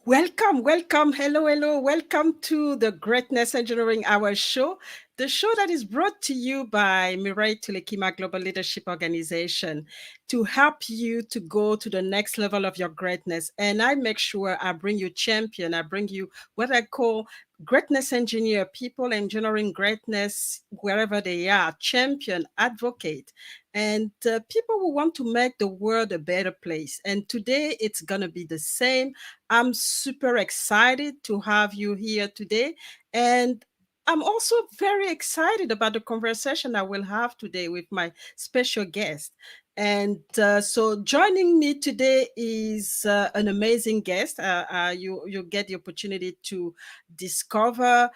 Welcome, welcome. Hello, hello. Welcome to the Greatness Engineering Hour show, the show that is brought to you by Mirai Tulekima Global Leadership Organization to help you to go to the next level of your greatness. And I make sure I bring you champion. I bring you what I call greatness engineer, people engineering greatness wherever they are, champion, advocate, and people who want to make the world a better place. And today it's going to be the same. I'm super excited to have you here today. And I'm also very excited about the conversation I will have today with my special guest. And so joining me today is an amazing guest. You get the opportunity to discover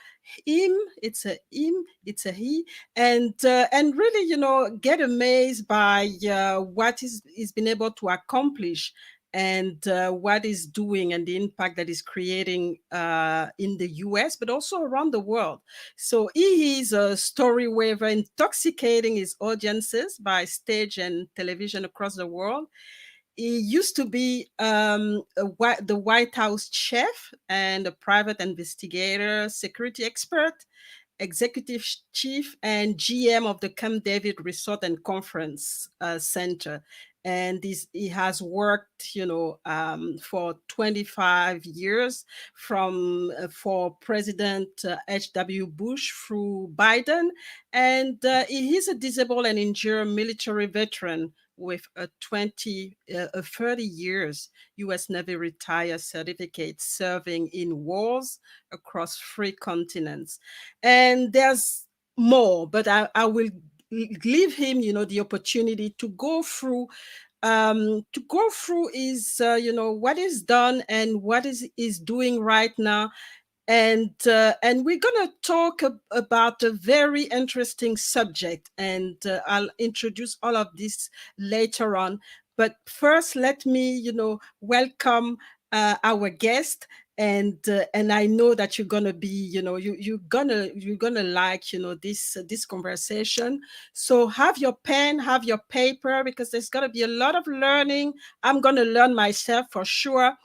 him. It's a him. It's a he. And really, get amazed by what he's been able to accomplish and what is doing and the impact that is creating in the US, but also around the world. So he is a story waver, intoxicating his audiences by stage and television across the world. He used to be the White House chef and a private investigator, security expert, executive chief and GM of the Camp David Resort and Conference Center. And he has worked, for 25 years from for President H.W. Bush through Biden. And he is a disabled and injured military veteran with a 30 years U.S. Navy retired certificate serving in wars across 3 continents. And there's more, but I will give him, the opportunity to go through is, what is done and what is doing right now. And we're going to talk about a very interesting subject, and I'll introduce all of this later on. But first, let me, welcome our guest. And I know that you're gonna be, you're gonna like, this conversation. So have your pen, have your paper, because there's gonna be a lot of learning. I'm gonna learn myself for sure,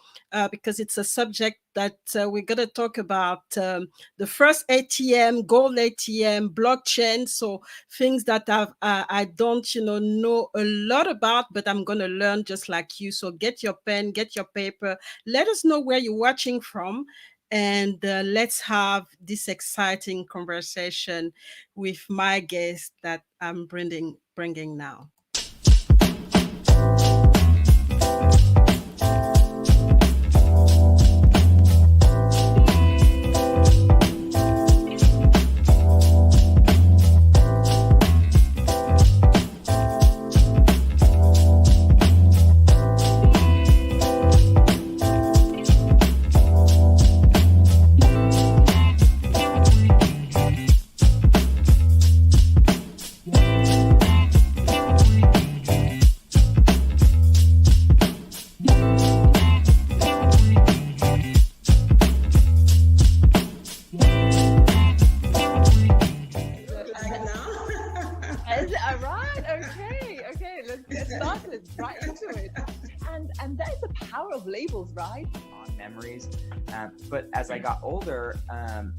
because it's a subject that we're going to talk about, the first ATM, gold ATM, blockchain. So things that I don't, know a lot about, but I'm going to learn just like you. So get your pen, get your paper. Let us know where you're watching from. And let's have this exciting conversation with my guest that I'm bringing now. Right? On memories. But as I got older,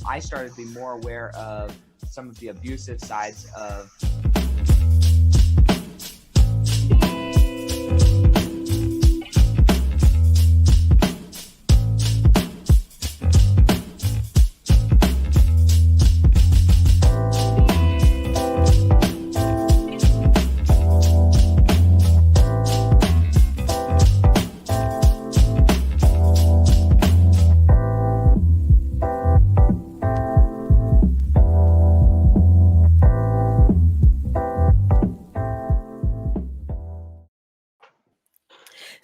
I started to be more aware of some of the abusive sides of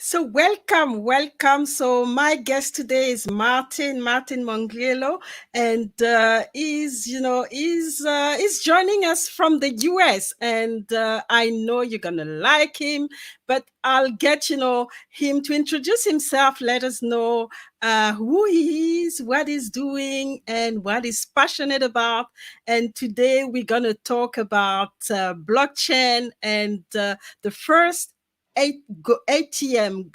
So welcome. So my guest today is Marti Mongiello, and is joining us from the US. And I know you're gonna like him, but I'll get him to introduce himself. Let us know who he is, what he's doing, and what he's passionate about. And today we're gonna talk about blockchain and the first ATM,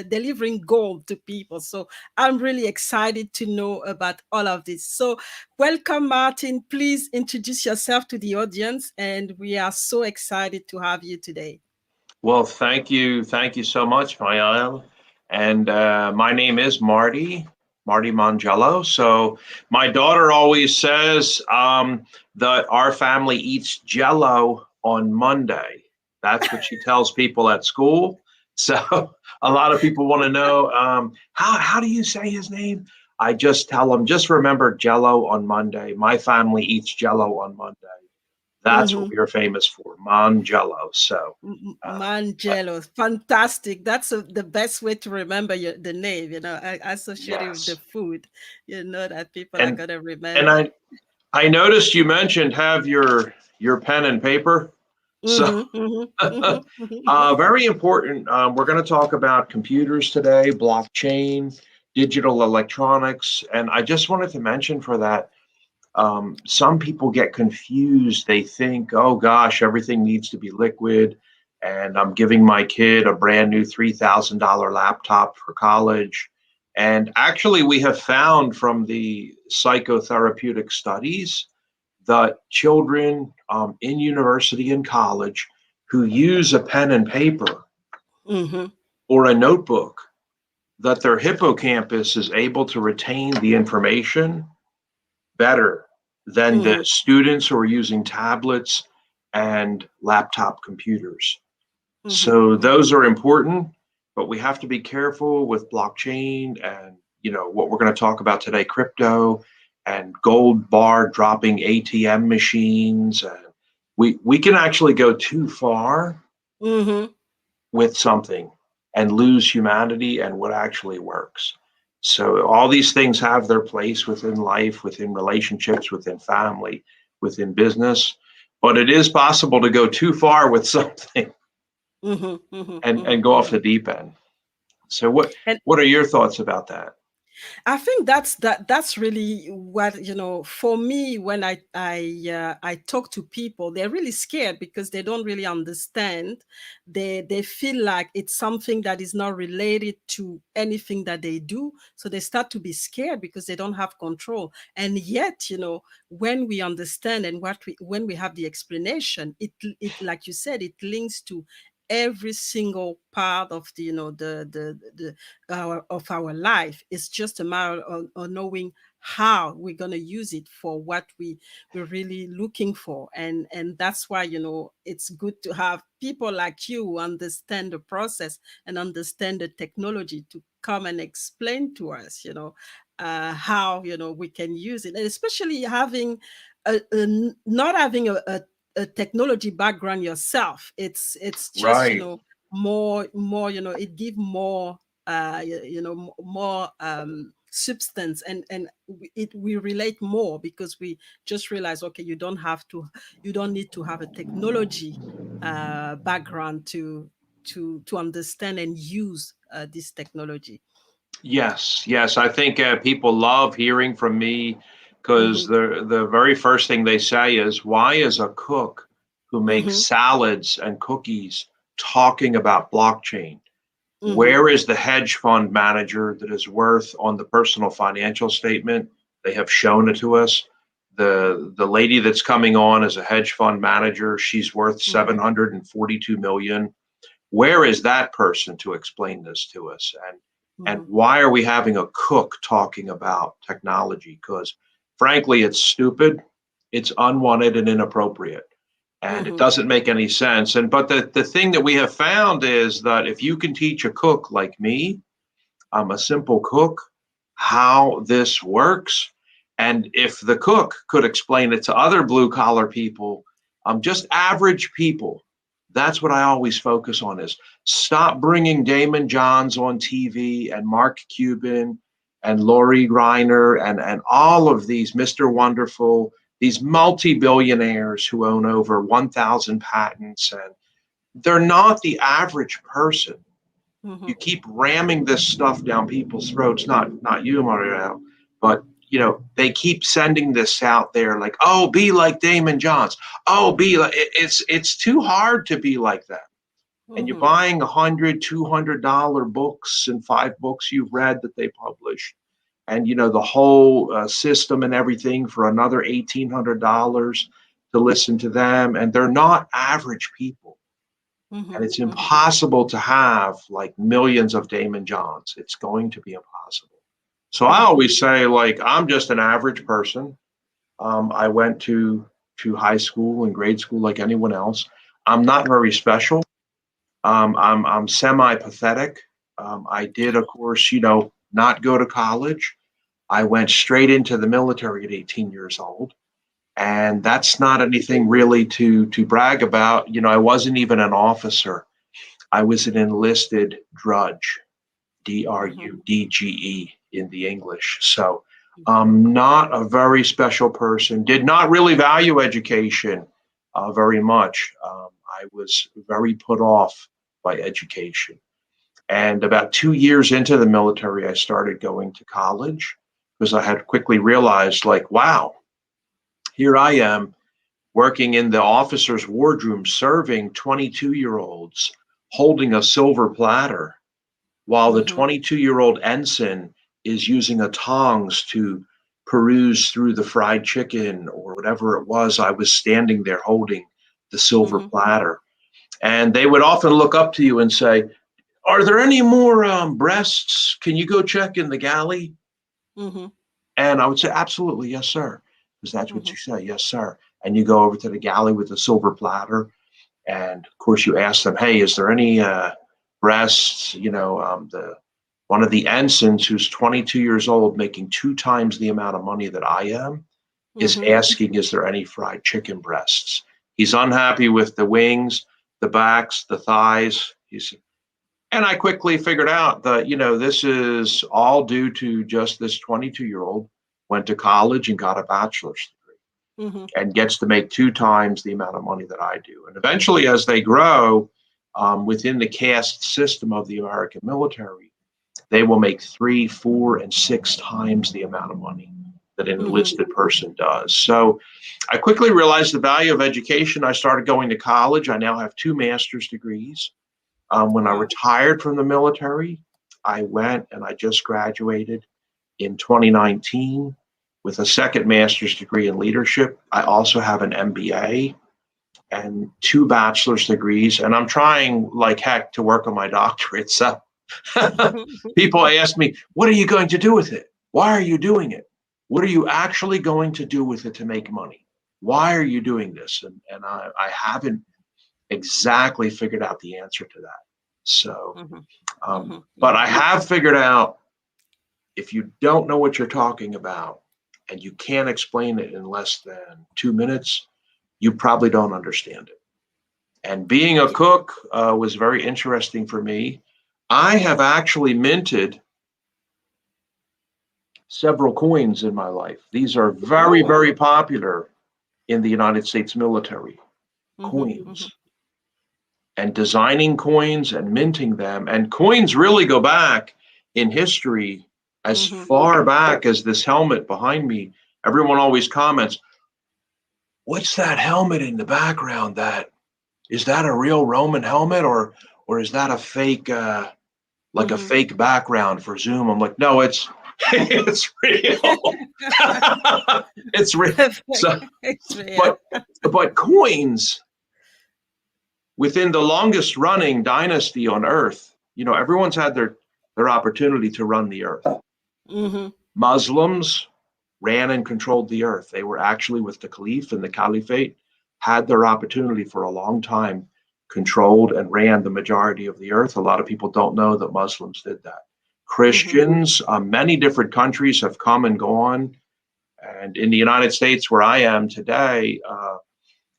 delivering gold to people. So I'm really excited to know about all of this. So welcome, Martin. Please introduce yourself to the audience, and we are so excited to have you today. Well, thank you. Thank you so much, Mael. And my name is Marti Mongiello. So my daughter always says that our family eats Jello on Monday. That's what she tells people at school. So a lot of people want to know how do you say his name? I just tell them, just remember Jello on Monday. My family eats Jello on Monday. That's what Mhm. we are famous for, Mongello. So uh, Mangello, fantastic. That's the best way to remember the name. I associate it with the yes, food. That people are and gonna and remember. I noticed you mentioned have your pen and paper. So Mm-hmm, mm-hmm, mm-hmm, very important. We're going to talk about computers today, blockchain, digital electronics, and I just wanted to mention for that. Some people get confused. They think, oh gosh, everything needs to be liquid. And I'm giving my kid a brand new $3,000 laptop for college. And actually, we have found from the psychotherapeutic studies that children in university and college who use a pen and paper mm-hmm, or a notebook, that their hippocampus is able to retain the information better than the mm-hmm, students who are using tablets and laptop computers. mm-hmm, So mm-hmm, those are important, but we have to be careful with blockchain and what we're going to talk about today, crypto and gold bar dropping ATM machines. And we can actually go too far mm-hmm, with something and lose humanity and what actually works. So all these things have their place within life, within relationships, within family, within business. But it is possible to go too far with something mm-hmm, mm-hmm, and mm-hmm, go off mm-hmm. the deep end. So what And what are your thoughts about that? I think that's really what for me when I talk to people, they're really scared because they don't really understand. They feel like it's something that is not related to anything that they do, so they start to be scared because they don't have control. And yet, when we understand and when we have the explanation, it like you said, it links to every single part of our life. It's just a matter of knowing how we're going to use it for what we're really looking for. And that's why it's good to have people like you who understand the process and understand the technology to come and explain to us how we can use it, and especially having not having a technology background yourself. It's just Right. more it give more more substance, and we relate more because we just realize, okay, you don't need to have a technology background to understand and use this technology. Yes, yes. I think people love hearing from me because Mm-hmm, the very first thing they say is, "Why is a cook who makes mm-hmm, salads and cookies talking about blockchain? mm-hmm, Where is the hedge fund manager that is worth on the personal financial statement? They have shown it to us. The lady that's coming on as a hedge fund manager, she's worth mm-hmm, 742 million. Where is that person to explain this to us? And mm-hmm, why are we having a cook talking about technology? Because frankly, it's stupid, it's unwanted and inappropriate, and it mm-hmm, doesn't make any sense. And but the thing that we have found is that if you can teach a cook like me, I'm a simple cook, how this works, and if the cook could explain it to other blue collar people, just average people, that's what I always focus on is stop bringing Damon Johns on TV and Mark Cuban and Lori Greiner and all of these Mr. Wonderful, these multi-billionaires who own over 1,000 patents, and they're not the average person. mm-hmm. You keep ramming this stuff down people's throats, not you, Mario, but they keep sending this out there like, oh, be like Damon Johns. Oh, be like it's too hard to be like that. and you're Mhm. buying $100, $200 books and 5 books you've read that they publish, and the whole system and everything for another $1,800 to listen to them, and they're not average people, and Mhm. it's Mhm. impossible to have like millions of Damon Johns. It's going to be impossible. So I Mhm. always say, like, I'm just an average person. I went to high school and grade school like anyone else. I'm not very special. I'm semi-pathetic. I did, of course, not go to college. I went straight into the military at 18 years old, and that's not anything really to brag about. I wasn't even an officer. I was an enlisted drudge, Mhm. DRUDGE in the English. So I'm not a very special person. Did not really value education very much. I was very put off by education. And about 2 years into the military, I started going to college because I had quickly realized, like, wow, here I am working in the officer's wardroom, serving 22-year-olds, holding a silver platter, while the Mhm. 22-year-old ensign is using a tongs to peruse through the fried chicken or whatever it was. I was standing there holding the silver Mhm. platter. And they would often look up to you and say, "Are there any more breasts? Can you go check in the galley?" Mhm. And I would say, "Absolutely, yes, sir." Because that's what Mhm. you say, "Yes, sir." And you go over to the galley with the silver platter. And of course, you ask them, "Hey, is there any breasts?" The one of the ensigns, who's 22 years old, making 2 times the amount of money that I am, is Mhm. asking, "Is there any fried chicken breasts?" He's unhappy with the wings, the backs, the thighs. And I quickly figured out that, this is all due to just this 22-year-old went to college and got a bachelor's Mhm. and gets to make 2 times the amount of money that I do. And eventually, as they grow within the caste system of the American military, they will make 3, 4, and 6 times the amount of money that an Mhm. enlisted person does. So I quickly realized the value of education. I started going to college. I now have 2 master's degrees. When I Wow. retired from the military, I went and I just graduated in 2019 with a second master's degree in leadership. I also have an MBA and 2 bachelor's degrees, and I'm trying like heck to work on my doctorate. So people ask me, "What are you going to do with it? Why are you doing it? What are you actually going to do with it to make money? Why are you doing this?" And I haven't exactly figured out the answer to that. So, Mhm. um, Mhm. but I Mhm. have figured out, if you don't know what you're talking about and you can't explain it in less than 2 minutes, you probably don't understand it. And being a Yeah. cook was very interesting for me. I have actually minted several coins in my life. These are very, Oh. very popular in the United States military, Mhm. Mhm. coins, and designing coins and minting them. And coins really go back in history as Mhm. far back as this helmet behind me. Everyone always comments, "What's that helmet in the background? That is that a real Roman helmet, or is that a fake like a Mhm. fake background for Zoom?" I'm like, "No, it's it's real." It's real. So, It's real. but coins within the longest running dynasty on earth, everyone's had their opportunity to run the earth. Mhm. Muslims ran and controlled the earth. They were actually, with the caliph and the caliphate, had their opportunity for a long time, controlled and ran the majority of the earth. A lot of people don't know that Muslims did that. Mhm. Christians, many different countries have come and gone. And in the United States, where I am today,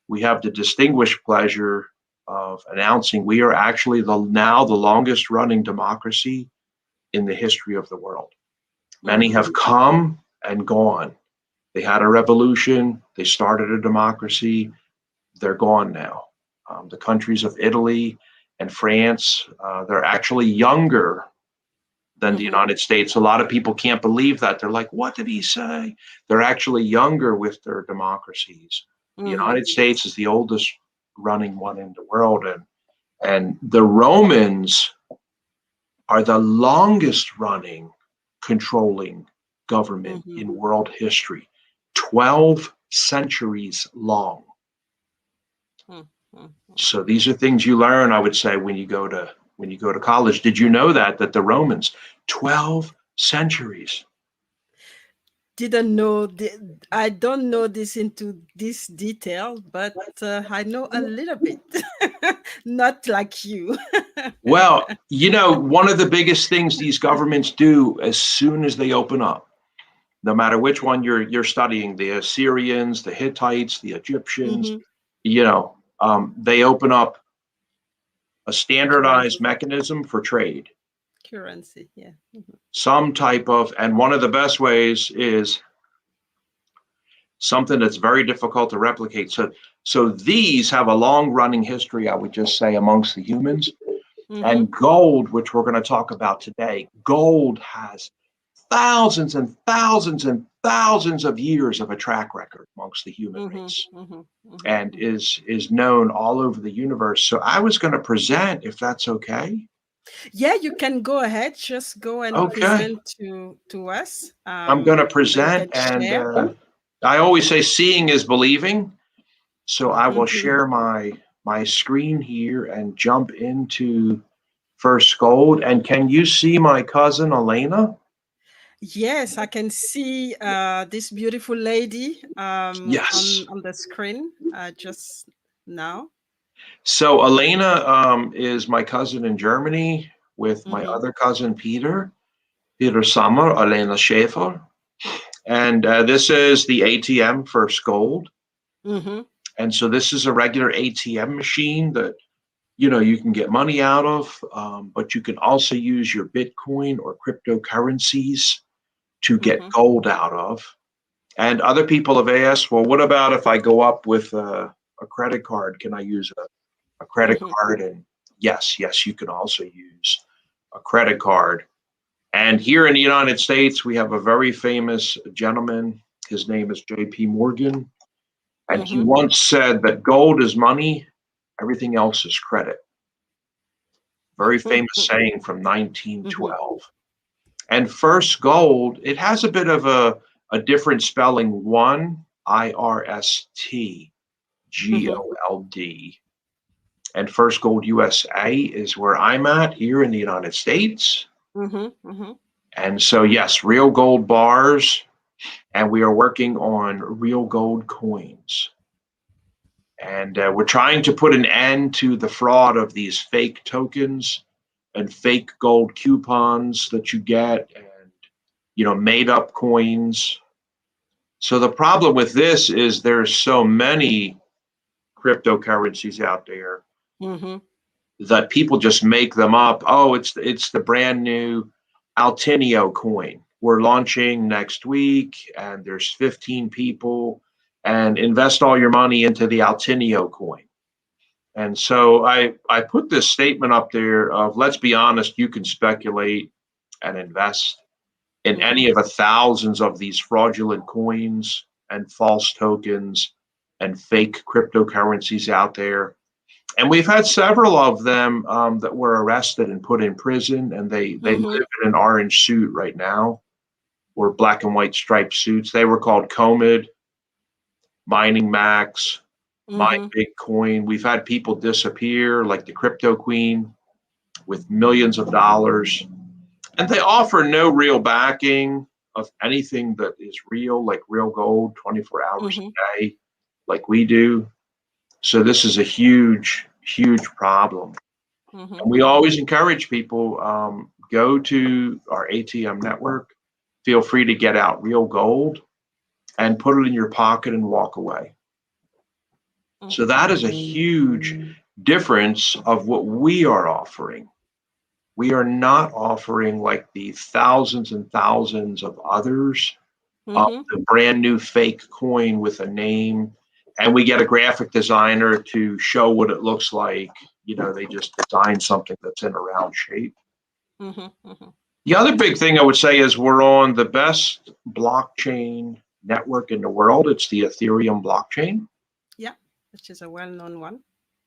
we have the distinguished pleasure of announcing we are actually now the longest running democracy in the history of the world. Many Mhm. have come and gone. They had a revolution, they started a democracy, they're gone now. The countries of Italy and France, they're actually younger than the Mhm. United States. A lot of people can't believe that. They're like, "What did he say?" They're actually younger with their democracies. The Mhm. United States is the oldest running one in the world. And And the Romans are the longest running controlling government in world history, 12 centuries long. So these are things you learn, I would say, when you go to college. Did you know that the Romans, 12 centuries? Didn't know. I don't know this into this detail, but I know a little bit. Not like you. Well, one of the biggest things these governments do as soon as they open up, no matter which one you're studying, the Assyrians, the Hittites, the Egyptians, they open up a standardized mechanism for trade. Currency, yeah. Some type of, and one of the best ways is something that's very difficult to replicate. So these have a long running history, I would just say, amongst the humans. And gold, which we're going to talk about today, gold has thousands and thousands and thousands of years of a track record amongst the human race, and is known all over the universe. So I was going to present, if that's okay. Yeah, you can go ahead. Just go and present to us. I'm going to present, and I always say seeing is believing. So I will share my screen here and jump into first gold. And can you see my cousin Elena? Yes, I can see this beautiful lady yes. on the screen just now. So Elena is my cousin in Germany with my other cousin Peter Sommer, Elena Schäfer. And this is the ATM First Gold. And so this is a regular ATM machine that you can get money out of, but you can also use your Bitcoin or cryptocurrencies to get gold out of. And other people have asked, well, what about if I go up with a credit card? Can I use a credit card? And yes, you can also use a credit card. And here in the United States, we have a very famous gentleman. His name is J.P. Morgan. And he once said that gold is money, everything else is credit. Very famous saying from 1912. And first gold, it has a bit of a different spelling, one, IRST, GOLD. And First Gold USA is where I'm at here in the United States. And so, yes, real gold bars, and we are working on real gold coins. And we're trying to put an end to the fraud of these fake tokens and fake gold coupons that you get, and made up coins. So the problem with this is there's so many cryptocurrencies out there that people just make them up. Oh, it's the brand new Altinio coin. We're launching next week, and there's 15 people, and invest all your money into the Altinio coin. And so I put this statement up there of, let's be honest, you can speculate and invest in any of the thousands of these fraudulent coins and false tokens and fake cryptocurrencies out there. And we've had several of them that were arrested and put in prison, and they live in an orange suit right now, or black and white striped suits. They were called Comid, Mining Max, My Bitcoin. We've had people disappear, like the Crypto Queen, with millions of dollars. And they offer no real backing of anything that is real, like real gold, 24 hours a day, like we do. So this is a huge, huge problem. And we always encourage people, go to our ATM network, feel free to get out real gold and put it in your pocket and walk away. So that is a huge difference of what we are offering. We are not offering like the thousands and thousands of others, the brand new fake coin with a name, and we get a graphic designer to show what it looks like. They just design something that's in a round shape. The other big thing I would say is we're on the best blockchain network in the world. It's the Ethereum blockchain. Yeah, which is a well-known one.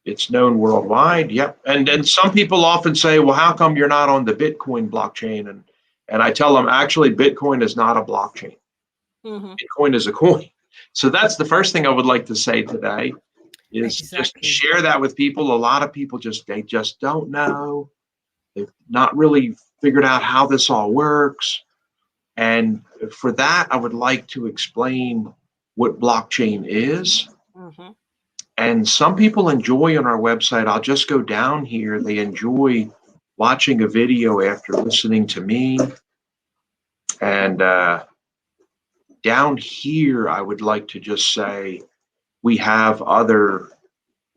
It's known worldwide. Yep. And then some people often say, well, how come you're not on the Bitcoin blockchain? And I tell them, actually, Bitcoin is not a blockchain. Mm-hmm. Bitcoin is a coin. So that's the first thing I would like to say today is just Exactly. share that with people. A lot of people they just don't know. They've not really figured out how this all works. And for that, I would like to explain what blockchain is. Mm-hmm. And some people enjoy on our website, I'll just go down here, they enjoy watching a video after listening to me. And down here, I would like to just say we have other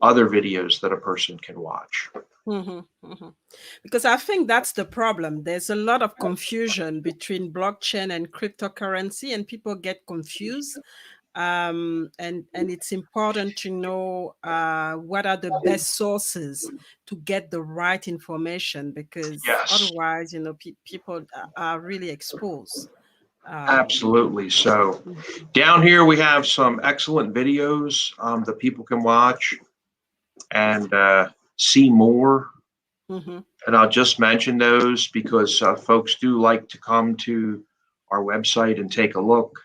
videos that a person can watch. Mm-hmm. Mm-hmm. Because I think that's the problem. There's a lot of confusion between blockchain and cryptocurrency, and people get confused. And it's important to know what are the best sources to get the right information, because Yes, otherwise, people are really exposed. absolutely. So Mhm, down here, we have some excellent videos that people can watch and see more. mhm, And I'll just mention those because folks do like to come to our website and take a look.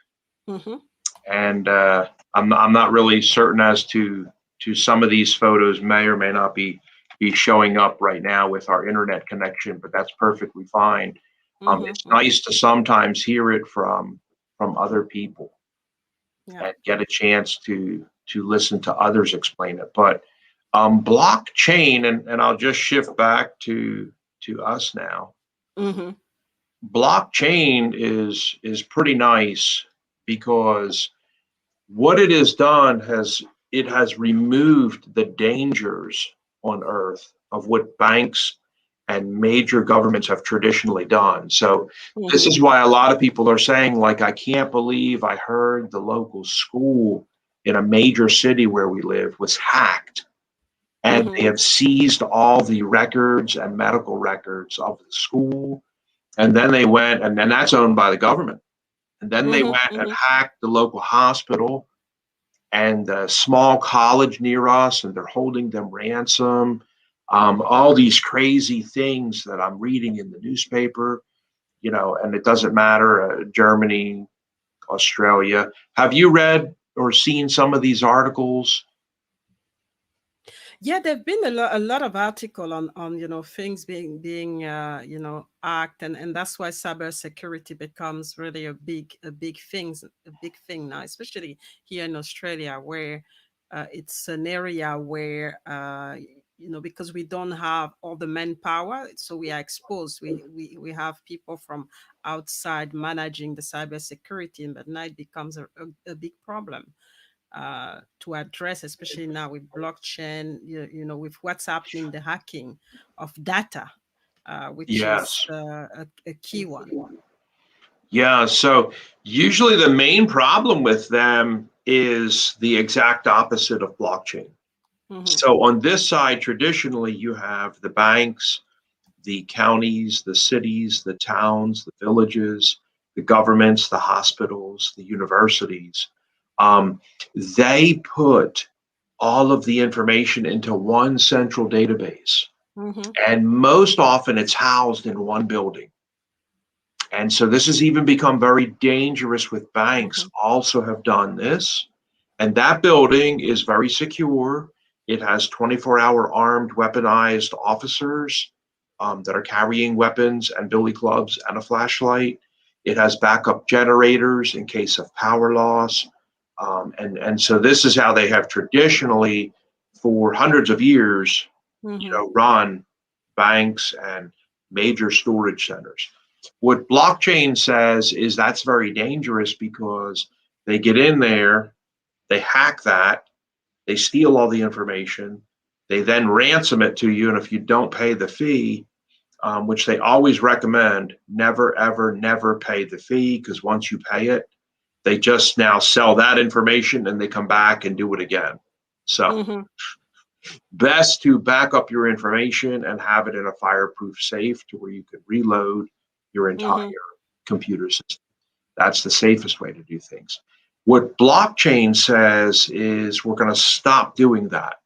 mhm. And I'm not really certain as to some of these photos may or may not be showing up right now with our internet connection, but that's perfectly fine. Mhm, It's mhm. nice to sometimes hear it from other people Yeah. and get a chance to listen to others explain it. But blockchain, and I'll just shift back to us now. Mhm, Blockchain is pretty nice because what it has done has removed the dangers on earth of what banks and major governments have traditionally done. So this mhm, is why a lot of people are saying, like, I can't believe I heard the local school in a major city where we live was hacked, and they mhm, have seized all the records and medical records of the school. And then they went, and then that's owned by the government. And then they mhm, went and mhm. hacked the local hospital and a small college near us, and they're holding them ransom. All these crazy things that I'm reading in the newspaper, and it doesn't matter, Germany, Australia. Have you read or seen some of these articles? Yeah, there've been a lot of article on things being hacked, and that's why cybersecurity becomes really a big thing now, especially here in Australia, where it's an area where because we don't have all the manpower, so we are exposed. We have people from outside managing the cybersecurity, but now it becomes a big problem to address, especially now with blockchain, with what's happening, the hacking of data, which is Yes. a key one. Yeah. So usually the main problem with them is the exact opposite of blockchain. Hmm. So on this side, traditionally, you have the banks, the counties, the cities, the towns, the villages, the governments, the hospitals, the universities. Um, they put all of the information into one central database. Hmm. And most often it's housed in one building. And so this has even become very dangerous with banks Hmm. also have done this. And that building is very secure. It has 24-hour armed, weaponized officers that are carrying weapons and billy clubs and a flashlight. It has backup generators in case of power loss. And so this is how they have traditionally, for hundreds of years, Hmm. run banks and major storage centers. What blockchain says is that's very dangerous because they get in there, they hack that, they steal all the information, they then ransom it to you, and if you don't pay the fee, which they always recommend, never, ever, never pay the fee, because once you pay it, they just now sell that information and they come back and do it again. So Hmm. best to back up your information and have it in a fireproof safe to where you can reload your entire Hmm. computer system. That's the safest way to do things. What blockchain says is we're going to stop doing that.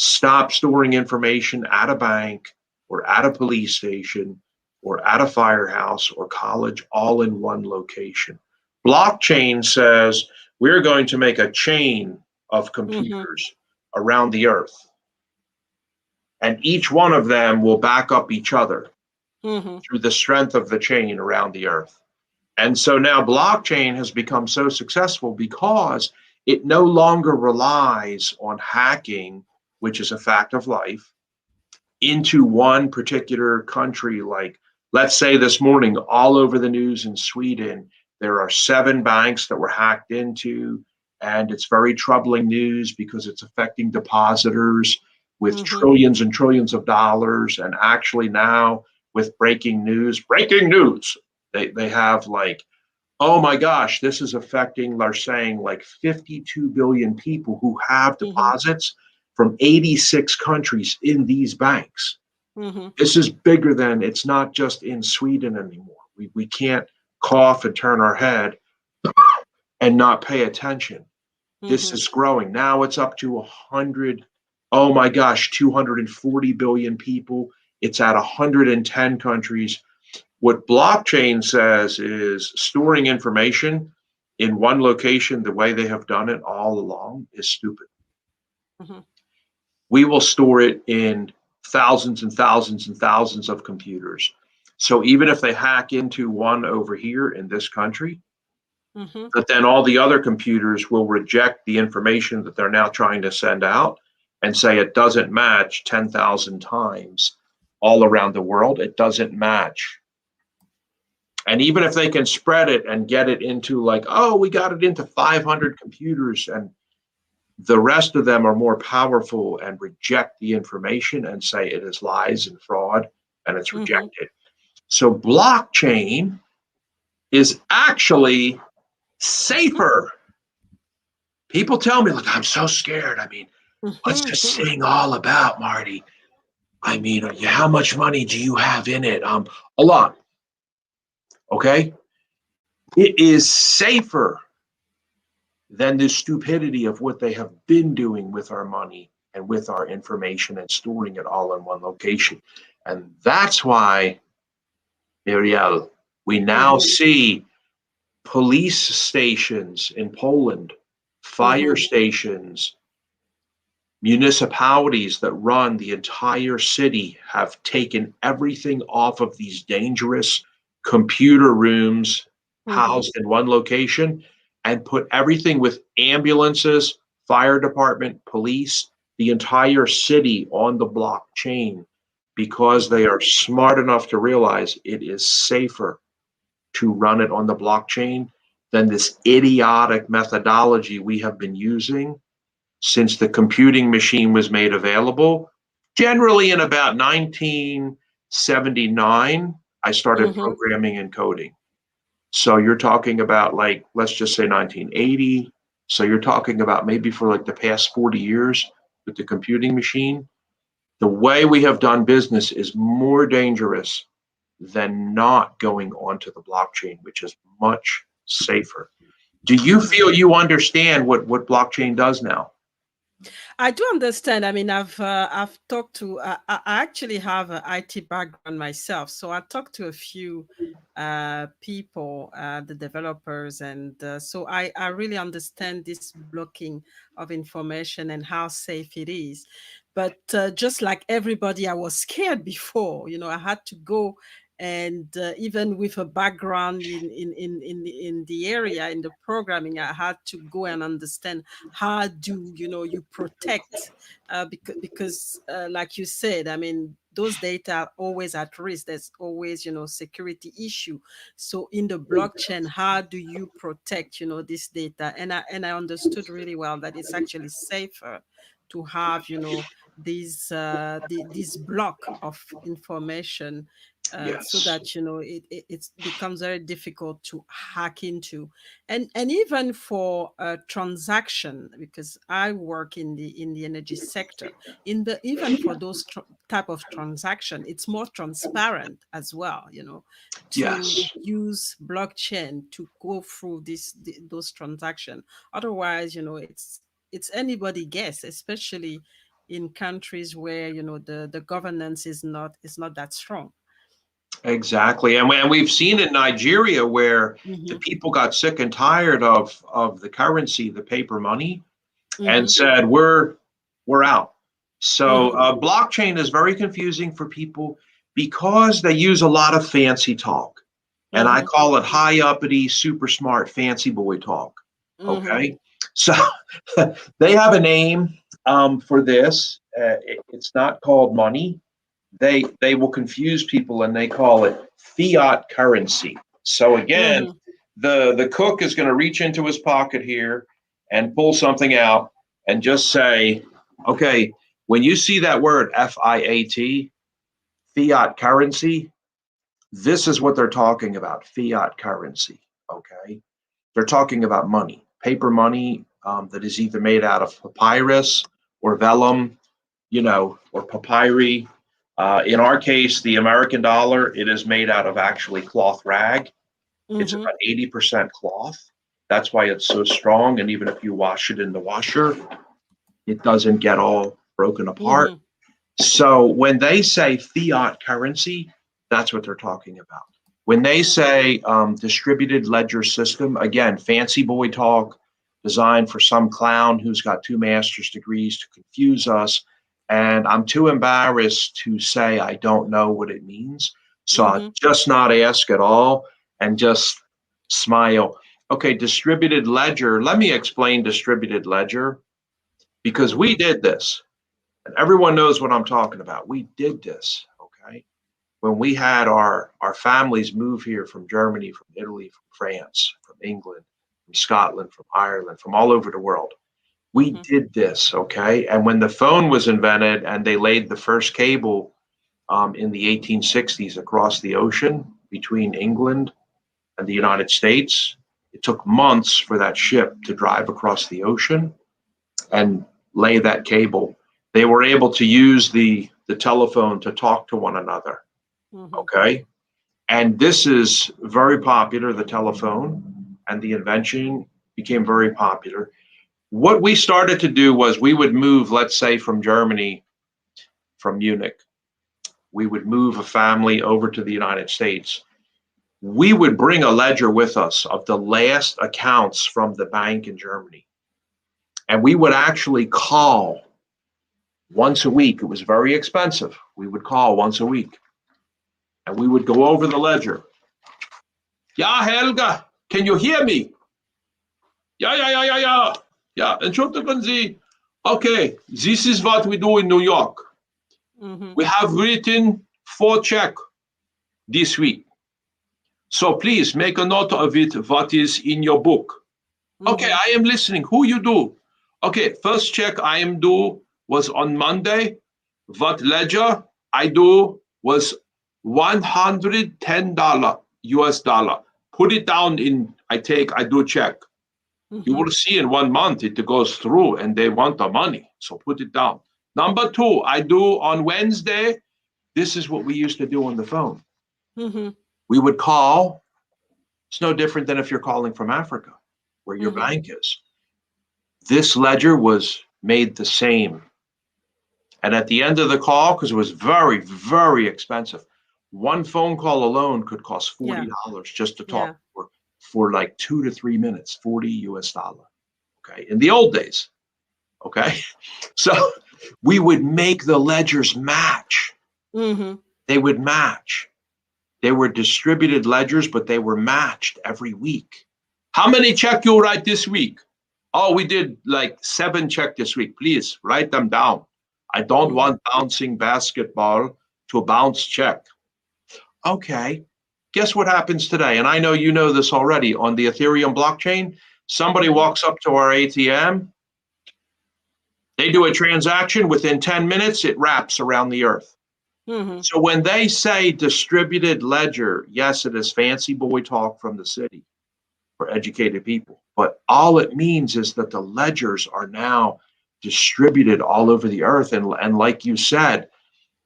stop storing information at a bank or at a police station or at a firehouse or college all in one location. Blockchain says we're going to make a chain of Mm-hmm. computers around the earth, and each one of them will back up each other Mm-hmm. through the strength of the chain around the earth. And so now blockchain has become so successful because it no longer relies on hacking, which is a fact of life, into one particular country. Like, let's say this morning, all over the news in Sweden, there are 7 banks that were hacked into, and it's very troubling news because it's affecting depositors with Mm-hmm. trillions and trillions of dollars. And actually now with breaking news, they have like, oh my gosh, this is affecting, they're saying like 52 billion people who have Mm-hmm. deposits from 86 countries in these banks. Mm-hmm. This is bigger than, it's not just in Sweden anymore. We can't cough and turn our head and not pay attention. This Mm-hmm. is growing. Now it's up to 100, oh my gosh, 240 billion people. It's at 110 countries. What blockchain says is storing information in one location the way they have done it all along is stupid. Mm-hmm. We will store it in thousands and thousands and thousands of computers. So even if they hack into one over here in this country, Mm-hmm. but then all the other computers will reject the information that they're now trying to send out and say it doesn't match 10,000 times all around the world. It doesn't match. And even if they can spread it and get it into like, oh, we got it into 500 computers, and the rest of them are more powerful and reject the information and say it is lies and fraud and it's Mm-hmm. rejected. So blockchain is actually safer. People tell me, like, I'm so scared. I mean, what's this Mm-hmm. thing all about, Marty? I mean, how much money do you have in it? A lot. Okay. It is safer than the stupidity of what they have been doing with our money and with our information and storing it all in one location. And that's why, Muriel, we now Mm-hmm. see police stations in Poland, fire Mm-hmm. stations, municipalities that run the entire city have taken everything off of these dangerous computer rooms Mm-hmm. housed in one location and put everything with ambulances, fire department, police, the entire city on the blockchain because they are smart enough to realize it is safer to run it on the blockchain than this idiotic methodology we have been using since the computing machine was made available. Generally, in about 1979, I started Mm-hmm. programming and coding. So you're talking about, like, let's just say 1980. So you're talking about maybe for like the past 40 years with the computing machine. The way we have done business is more dangerous than not going onto the blockchain, which is much safer. Do you Mm-hmm. feel you understand what blockchain does now? I do understand. I mean, I've talked to. I actually have an IT background myself, so I talked to a few people, the developers, and so I really understand this blocking of information and how safe it is. But just like everybody, I was scared before. I had to go. And even with a background in the area in the programming, I had to go and understand how do you protect because like you said, I mean, those data are always at risk. There's always security issue. So in the blockchain, how do you protect this data? And I understood really well that it's actually safer to have this block of information, so Yes. that it becomes very difficult to hack into. And even for a transaction, because I work in the energy sector, in the even for those type of transaction, it's more transparent as well, to Yes. use blockchain to go through those transactions. Otherwise, it's anybody guess, especially in countries where, you know, the governance is not that strong. Exactly. And we've seen in Nigeria where the Mm-hmm. people got sick and tired of the currency, the paper money, and Mm-hmm. said, we're out. So Mm-hmm. blockchain is very confusing for people because they use a lot of fancy talk. And I Mm-hmm. call it high uppity, super smart, fancy boy talk. Mm-hmm. Okay. So they have a name for this. It's not called money. They will confuse people and they call it fiat currency. So again, Mm-hmm. the cook is going to reach into his pocket here and pull something out and just say, okay, when you see that word FIAT, fiat currency, this is what they're talking about, fiat currency. Okay, they're talking about money, paper money that is either made out of papyrus or vellum, you know, or papyri. In our case, the American dollar, it is made out of actually cloth rag. It's Mm-hmm. about 80% cloth. That's why it's so strong. And even if you wash it in the washer, it doesn't get all broken apart. Mm-hmm. So when they say fiat currency, that's what they're talking about. When they say distributed ledger system, again, fancy boy talk designed for some clown who's got 2 master's degrees to confuse us. And I'm too embarrassed to say I don't know what it means. So I Mm-hmm. just not ask at all and just smile. Okay, distributed ledger. Let me explain distributed ledger because we Mm-hmm. did this. And everyone knows what I'm talking about. We did this, okay? When we had our families move here from Germany, from Italy, from France, from England, from Scotland, from Ireland, from all over the world. We Mm-hmm. did this, okay? And when the phone was invented and they laid the first cable in the 1860s across the ocean between England and the United States, it took months for that ship to drive across the ocean and lay that cable. They were able to use the telephone to talk to one another. Mm-hmm. Okay. And this is very popular, the telephone, and the invention became very popular. What we started to do was we would move, let's say, from Germany, from Munich, we would move a family over to the United States. We would bring a ledger with us of the last accounts from the bank in Germany. And we would actually call once a week. It was very expensive. We would call once a week and we would go over the ledger. Ja, Helga, can you hear me? Ja, ja, ja, ja, ja. Ja, entschuldigen Sie. Okay, this is what we do in New York. Mm-hmm. We have written 4 checks this week. So please make a note of it, what is in your book. Okay, Mm-hmm. I am listening. Who you do? Okay, first check I am do was on Monday. What ledger I do was $110 US dollar. Put it down in, I do check. You Mm-hmm. will see in 1 month it goes through and they want the money. So put it down. Number 2, I do on Wednesday. This is what we used to do on the phone. Mm-hmm. We would call. It's no different than if you're calling from Africa, where your Mm-hmm. bank is. This ledger was made the same. And at the end of the call, because it was very, very expensive, one phone call alone could cost Yeah. $40 just to Yeah. talk for like 2 to 3 minutes, 40 US dollar. Okay. In the old days. Okay. So we would make the ledgers match. Mm-hmm. They would match. They were distributed ledgers, but they were matched every week. How many check you write this week? Oh, we did like 7 check this week. Please write them down. I don't Mm-hmm. want bouncing basketball to bounce check. Okay. Guess what happens today? And I know you know this already on the Ethereum blockchain. Somebody Mm-hmm. walks up to our ATM. They do a transaction within 10 minutes, it wraps around the earth. Mm-hmm. So when they say distributed ledger, yes, it is fancy boy talk from the city for educated people. But all it means is that the ledgers are now distributed all over the earth. And like you said,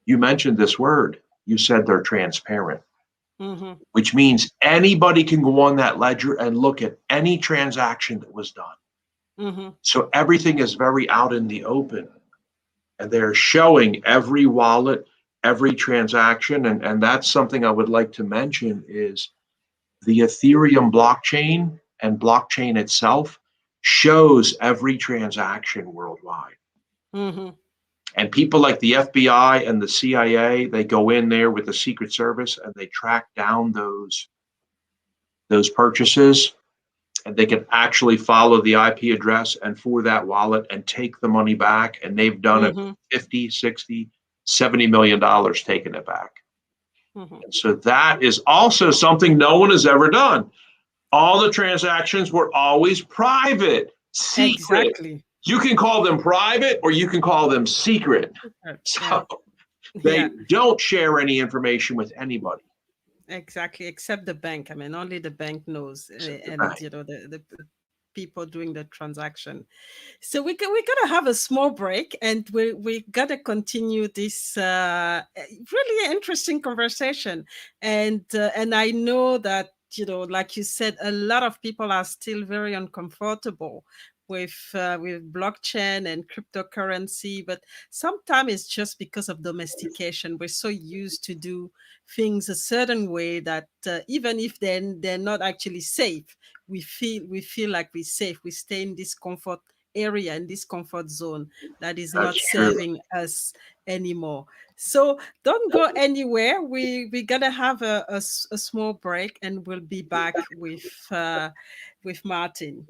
you mentioned this word. You said they're transparent, Mm-hmm. which means anybody can go on that ledger and look at any transaction that was done. Mm-hmm. So everything is very out in the open. and they're showing every wallet, every transaction. And that's something I would like to mention is the Ethereum blockchain and blockchain itself shows every transaction worldwide. Mm-hmm. And people like the FBI and the CIA, they go in there with the Secret Service and they track down those purchases, and they can actually follow the IP address and for that wallet and take the money back. And they've done it Mm-hmm. 50, 60, $70 million taking it back. Mm-hmm. And so that is also something no one has ever done. All the transactions were always private, secret. Exactly. You can call them private or you can call them secret. Yeah. So Yeah. they don't share any information with anybody. Exactly, except the bank. I mean, only the bank knows, Except the and bank. the people doing the transaction. So we're gonna have a small break, and we gotta continue this really interesting conversation. And I know that like you said, a lot of people are still very uncomfortable with blockchain and cryptocurrency, but sometimes it's just because of domestication. We're so used to do things a certain way that even if they're not actually safe, we feel like we're safe. We stay in this comfort area, in this comfort zone that is not That's true. serving us anymore. So don't go anywhere. We gotta have a small break, and we'll be back with Martin.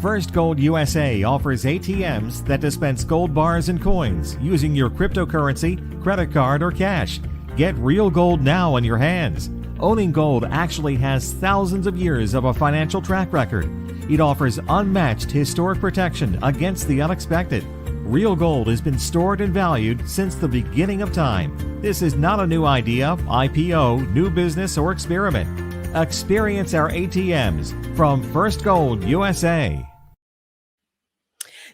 First Gold USA offers ATMs that dispense gold bars and coins using your cryptocurrency, credit card, or cash. Get real gold now in your hands. Owning gold actually has thousands of years of a financial track record. It offers unmatched historic protection against the unexpected. Real gold has been stored and valued since the beginning of time. This is not a new idea, IPO, new business, or experiment. Experience our ATMs from First Gold USA.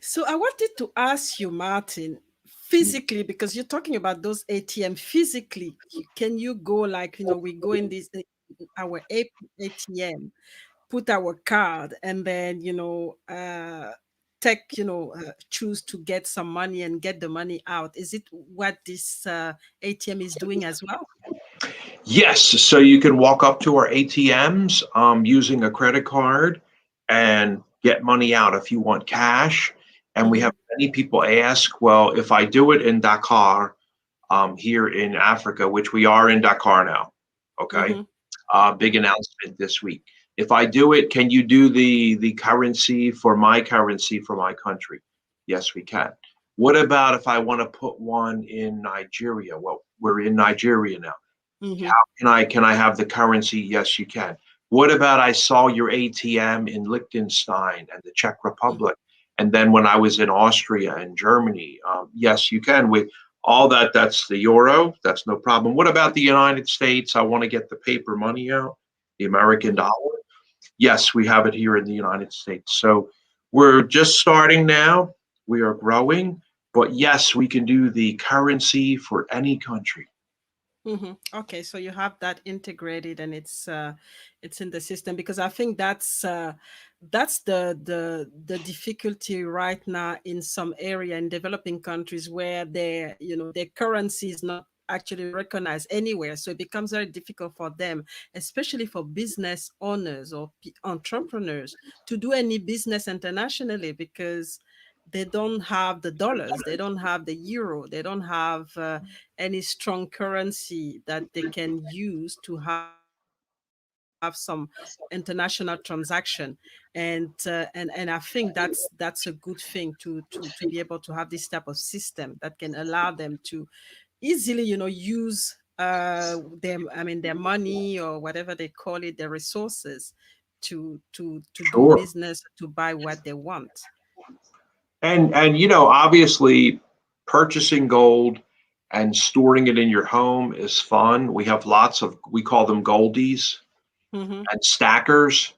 So I wanted to ask you, Martin, physically, because you're talking about those ATM physically, can you go like, we go in this our ATM, put our card, and then take choose to get some money and get the money out? Is it what this ATM is doing as well? Yes, so you can walk up to our ATMs using a credit card and get money out if you want cash. And we Mm-hmm. have many people ask, well, if I do it in Dakar, here in Africa, which we are in Dakar now, okay? Mm-hmm. Big announcement this week. If I do it, can you do the currency for my country? Yes, we can. What about if I want to put one in Nigeria? Well, we're in Nigeria now. Mm-hmm. Can I have the currency? Yes, you can. What about I saw your ATM in Liechtenstein and the Czech Republic, and then when I was in Austria and Germany? Yes, you can. With all that, that's the euro. That's no problem. What about the United States? I want to get the paper money out, the American Mm-hmm. dollar. Yes, we have it here in the United States. So we're just starting now. We are growing, but yes, we can do the currency for any country. Mm-hmm. Okay, so you have that integrated, and it's in the system, because I think that's the difficulty right now in some area in developing countries where their currency is not actually recognized anywhere. So it becomes very difficult for them, especially for business owners or entrepreneurs, to do any business internationally, because they don't have the dollars, they don't have the euro, they don't have any strong currency that they can use to have some international transaction. And I think that's a good thing to be able to have this type of system that can allow them to easily use their money, or whatever they call it, their resources, to do Sure. business, to buy what they want. And obviously purchasing gold and storing it in your home is fun. We have lots of, we call them goldies Mm-hmm. and stackers.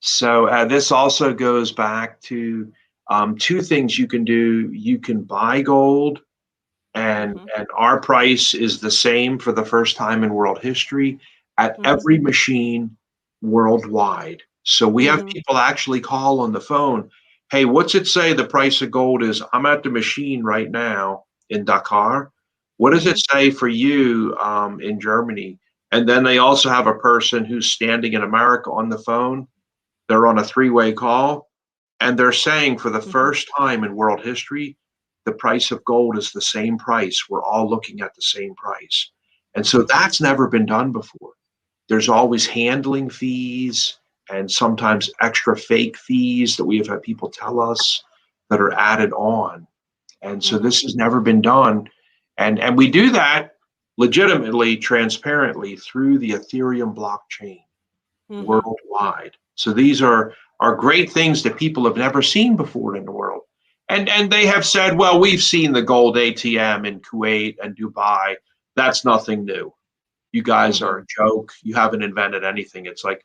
So this also goes back to two things you can do. You can buy gold, and Mm-hmm. our price is the same for the first time in world history at Mm-hmm. every machine worldwide. So we have Mm-hmm. people actually call on the phone. hey, what's it say the price of gold is? I'm at the machine right now in Dakar. What does it say for you in Germany? And then they also have a person who's standing in America on the phone. They're on a three-way call, and they're saying for the first time in world history, the price of gold is the same price. We're all looking at the same price. And so that's never been done before. There's always handling fees and sometimes extra fake fees that we have had people tell us that are added on. And so this has never been done. And we do that legitimately, transparently through the Ethereum blockchain worldwide. So these are great things that people have never seen before in the world. And they have said, well, we've seen the gold ATM in Kuwait and Dubai. That's nothing new. You guys are a joke. You haven't invented anything. It's like,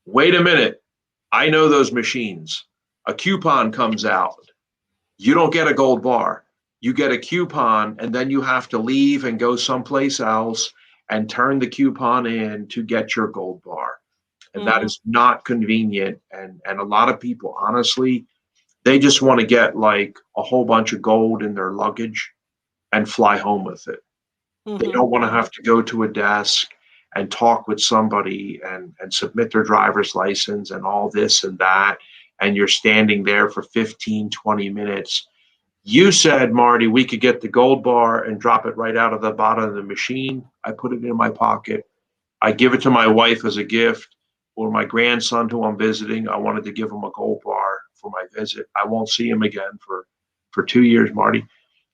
wait a minute. I know those machines. A coupon comes out. You don't get a gold bar. You get a coupon, and then you have to leave and go someplace else and turn the coupon in to get your gold bar. And that is not convenient. And a lot of people, honestly, they just want to get like a whole bunch of gold in their luggage and fly home with it. They don't want to have to go to a desk and talk with somebody and submit their driver's license and all this and that. And you're standing there for 15, 20 minutes. You said, Marty, we could get the gold bar and drop it right out of the bottom of the machine. I put it in my pocket. I give it to my wife as a gift, or my grandson who I'm visiting. I wanted to give him a gold bar for my visit. I won't see him again for 2 years, Marty.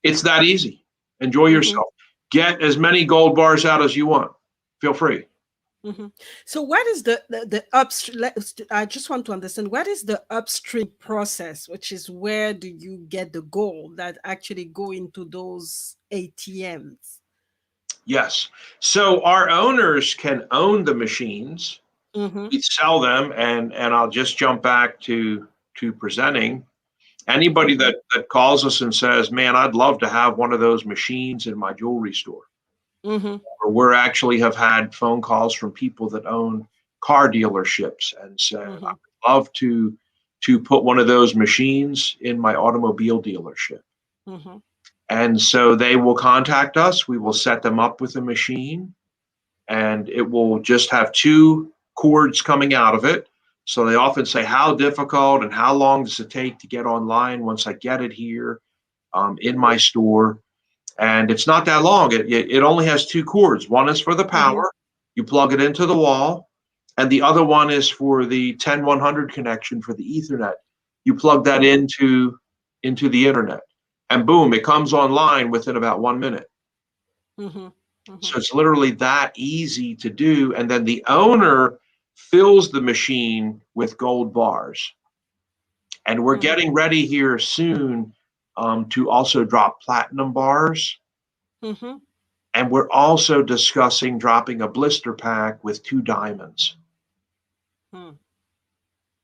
It's that easy. Enjoy yourself. Get as many gold bars out as you want. Feel free. So what is the upstream? I just want to understand, what is the upstream process, which is where do you get the gold that actually go into those ATMs? Yes. So our owners can own the machines. We sell them, and I'll just jump back to presenting. Anybody that calls us and says, man, I'd love to have one of those machines in my jewelry store. Or we're actually have had phone calls from people that own car dealerships and said, I would love to put one of those machines in my automobile dealership. And so they will contact us. We will set them up with a machine, and it will just have two cords coming out of it. So they often say, how difficult and how long does it take to get online once I get it here in my store? And it's not that long. It only has two cords. One is for the power. You plug it into the wall. And the other one is for the 10100 connection for the Ethernet. You plug that into the internet. And boom, it comes online within about 1 minute. So it's literally that easy to do. And then the owner fills the machine with gold bars. And we're getting ready here soon to also drop platinum bars. And we're also discussing dropping a blister pack with 2 diamonds.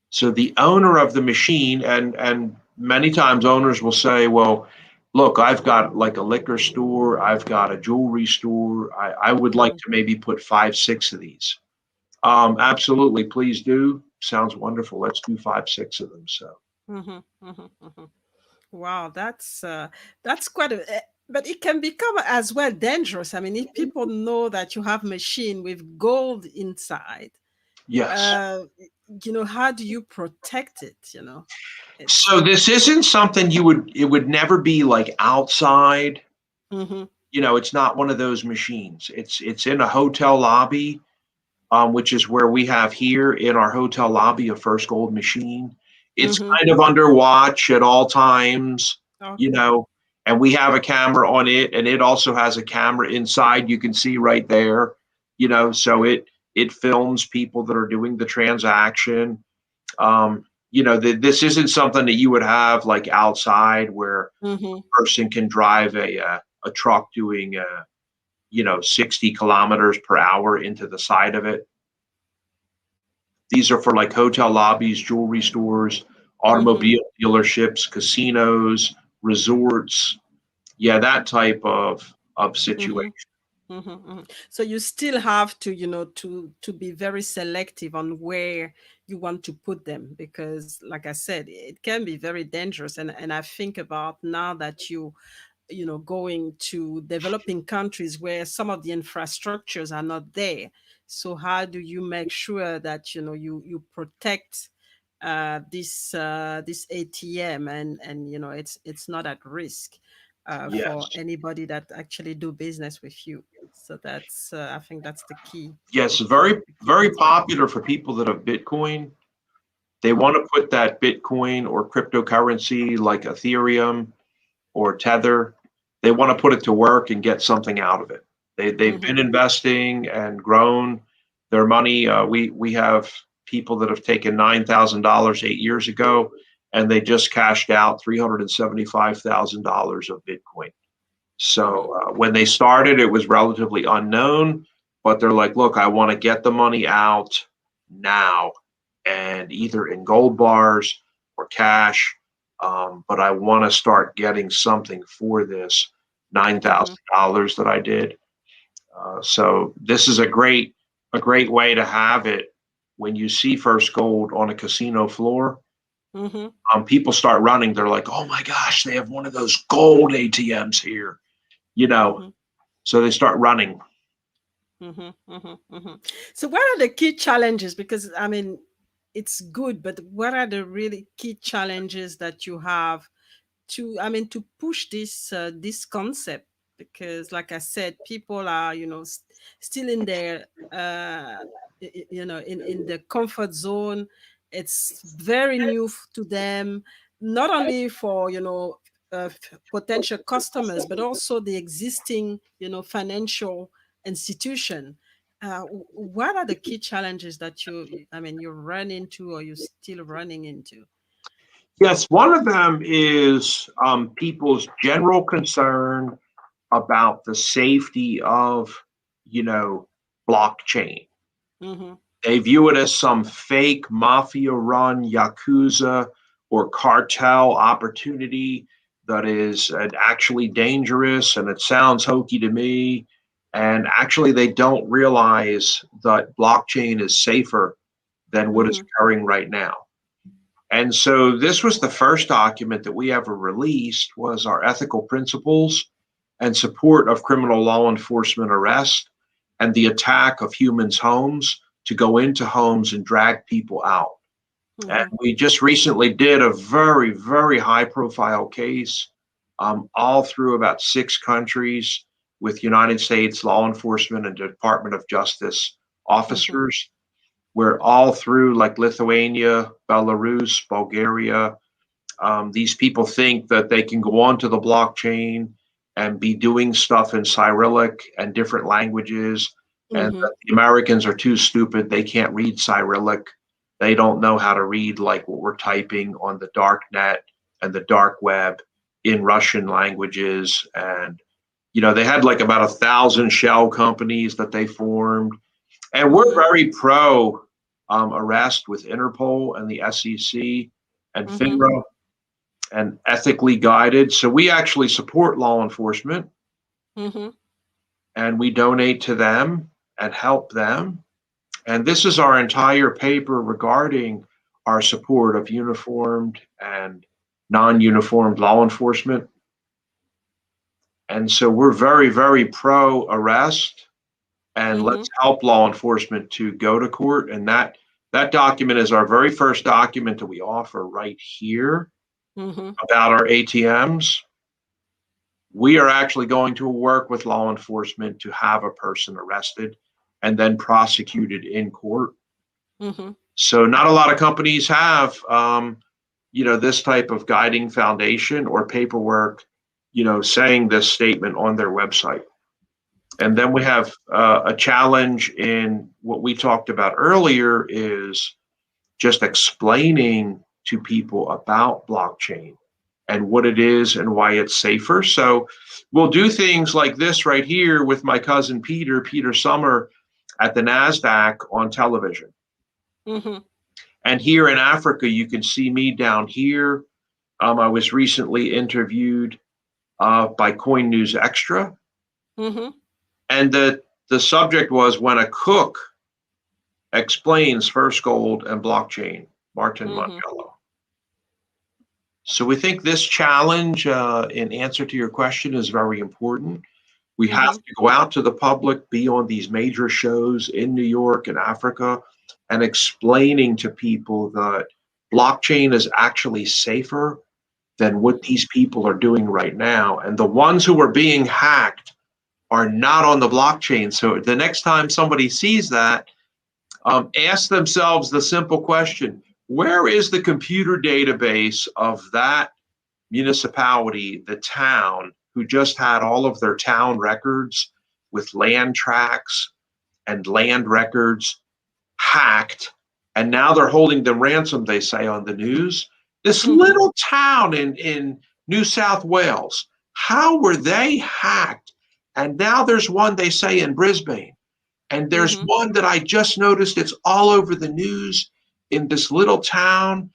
So the owner of the machine, and many times owners will say, well, look, I've got like a liquor store, I've got a jewelry store. I would like to maybe put 5, 6 of these. Absolutely, please do. Sounds wonderful. Let's do 5, 6 of them. So. Wow, that's quite a. But it can become as well dangerous. I mean, if people know that you have a machine with gold inside, Yes. How do you protect it? So this isn't something it would never be like outside. It's not one of those machines. It's in a hotel lobby, which is where we have here in our hotel lobby a First Gold machine. It's kind of under watch at all times, and we have a camera on it, and it also has a camera inside you can see right there, so it films people that are doing the transaction. This isn't something that you would have like outside where a person can drive a truck doing 60 kilometers per hour into the side of it. These are for like hotel lobbies, jewelry stores, automobile dealerships, casinos, resorts. Yeah, that type of situation. So you still have to, to be very selective on where you want to put them, because, like I said, it can be very dangerous. And I think about now that going to developing countries where some of the infrastructures are not there. So how do you make sure that you protect this ATM, and it's not at risk for Yes. anybody that actually do business with you. So that's I think that's the key, Yes, the key, very, the key very aspect. popular for people that have Bitcoin. They want Mm-hmm. to put that Bitcoin or cryptocurrency like Ethereum or Tether. They want to put it to work and get something out of it. They've been Mm-hmm. investing and grown their money. We have people that have taken $9,000 8 years ago, and they just cashed out $375,000 of Bitcoin. Mm-hmm. So when they started, it was relatively unknown, but they're like, look, I want to get the money out now, and either in gold bars or cash. But I want to start getting something for this Mm-hmm. $9,000 that I did. So this is a great way to have it when you see first gold on a casino floor. Mm-hmm. People start running. They're like, oh my gosh, they have one of those gold ATMs here, you know. Mm-hmm. So they start running. Mm-hmm. Mm-hmm. Mm-hmm. So what are the key challenges? Because I mean, it's good, but what are the really key challenges that you have to, I mean, to push this concept? Because like I said, people are still in their in the comfort zone. It's very new to them, not only for potential customers, but also the existing financial institution. What are the key challenges that I mean, you run into, or you're still running into? Yes, one of them is people's general concern about the safety of, you know, blockchain. Mm-hmm. They view it as some fake mafia run yakuza or cartel opportunity that is actually dangerous, and it sounds hokey to me. And actually, they don't realize that blockchain is safer than what is Mm-hmm. occurring right now. And so this was the first document that we ever released, was our ethical principles and support of criminal law enforcement arrest and the attack of humans' homes to go into homes and drag people out. And Mm-hmm. we just recently did a very, very high profile case, all through about 6 countries, with United States law enforcement and Department of Justice Mm-hmm. officers. We're all through, like, Lithuania, Belarus, Bulgaria. These people think that they can go onto the blockchain and be doing stuff in Cyrillic and different languages, and Mm-hmm. that the Americans are too stupid. They can't read Cyrillic. They don't know how to read like what we're typing on the dark net and the dark web in Russian languages. And, they had like about 1,000 shell companies that they formed. And we're Mm-hmm. very pro arrest with Interpol and the SEC and Mm-hmm. FINRA, and ethically guided. So we actually support law enforcement, Mm-hmm. and we donate to them and help them. And this is our entire paper regarding our support of uniformed and non-uniformed law enforcement. And so we're very, very pro arrest, and Mm-hmm. let's help law enforcement to go to court. And that document is our very first document that we offer right here Mm-hmm. about our ATMs. We are actually going to work with law enforcement to have a person arrested and then prosecuted in court. Mm-hmm. So not a lot of companies have, this type of guiding foundation or paperwork, saying this statement on their website. And then we have a challenge in what we talked about earlier, is just explaining to people about blockchain and what it is and why it's safer. So we'll do things like this right here with my cousin Peter Summer, at the NASDAQ on television. Mm-hmm. And here in Africa, you can see me down here. I was recently interviewed by Coin News Extra. Mm-hmm. And the subject was when a cook explains first gold and blockchain, Marti Mongiello. So we think this challenge, in answer to your question, is very important. We have to go out to the public, be on these major shows in New York and Africa, and explaining to people that blockchain is actually safer than what these people are doing right now. And the ones who are being hacked are not on the blockchain. So the next time somebody sees that, ask themselves the simple question: where is the computer database of that municipality, the town, who just had all of their town records with land tracts and land records hacked, and now they're holding them ransom, they say on the news? This little town in New South Wales, how were they hacked? And now there's one, they say, in Brisbane. And there's one that I just noticed, it's all over the news in this little town,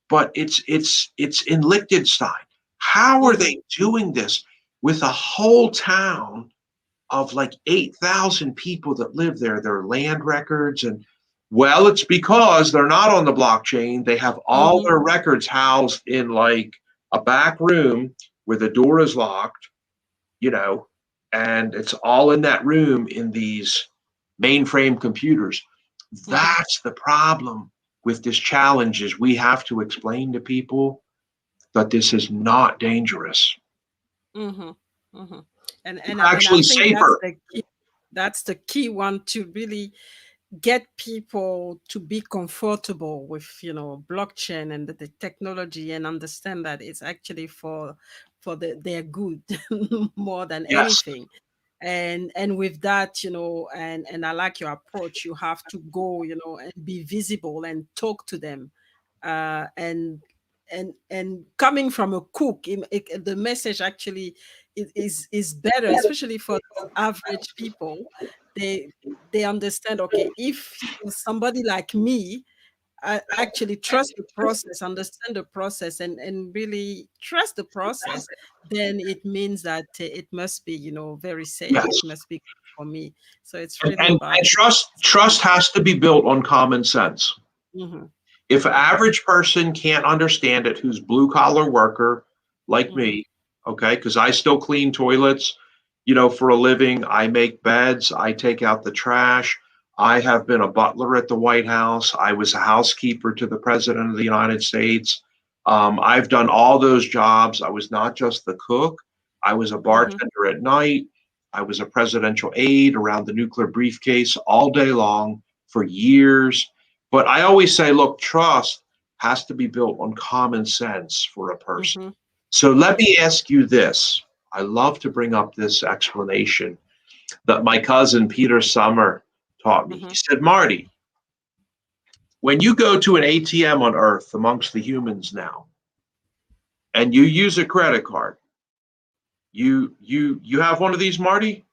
but it's in Liechtenstein. How are they doing this with a whole town of like 8,000 people that live there, their land records? And well, it's because they're not on the blockchain. They have all their records housed in like a back room where the door is locked, you know, and it's all in that room in these mainframe computers. That's the problem with this challenge, is we have to explain to people that this is not dangerous. And Actually I think safer. that's the key one, to really get people to be comfortable with, you know, blockchain and the technology, and understand that it's actually for their good more than Yes. anything. And with that, you know, and I like your approach. You have to go, you know, and be visible and talk to them, and coming from a cook, the message actually is better, especially for average people. They understand, okay, if somebody like me, I actually trust the process, understand the process, and really trust the process, then it means that it must be, you know, very safe. Yes. It must be good for me. So it's And, really and, about and trust has to be built on common sense. If an average person can't understand it, who's blue collar worker like me, okay, because I still clean toilets, you know, for a living. I make beds, I take out the trash. I have been a butler at the White House. I was a housekeeper to the President of the United States. I've done all those jobs. I was not just the cook. I was a bartender at night. I was a presidential aide around the nuclear briefcase all day long for years. But I always say, look, trust has to be built on common sense for a person. So let me ask you this. I love to bring up this explanation that my cousin Peter Summer taught me. He said, Marty, when you go to an ATM on Earth amongst the humans now, and you use a credit card, you have one of these, Marty?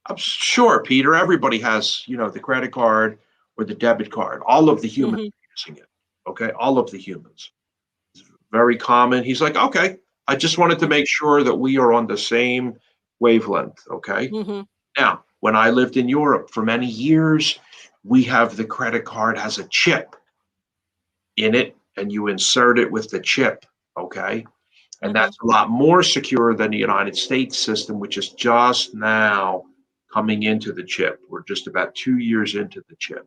I'm sure, Peter, everybody has, you know, the credit card or the debit card. All of the humans are using it. Okay, all of the humans. It's very common. He's like, okay, I just wanted to make sure that we are on the same wavelength. Okay. Now, when I lived in Europe for many years, we have the credit card has a chip in it, and you insert it with the chip. Okay. And that's a lot more secure than the United States system, which is just now coming into the chip. We're just about 2 years into the chip.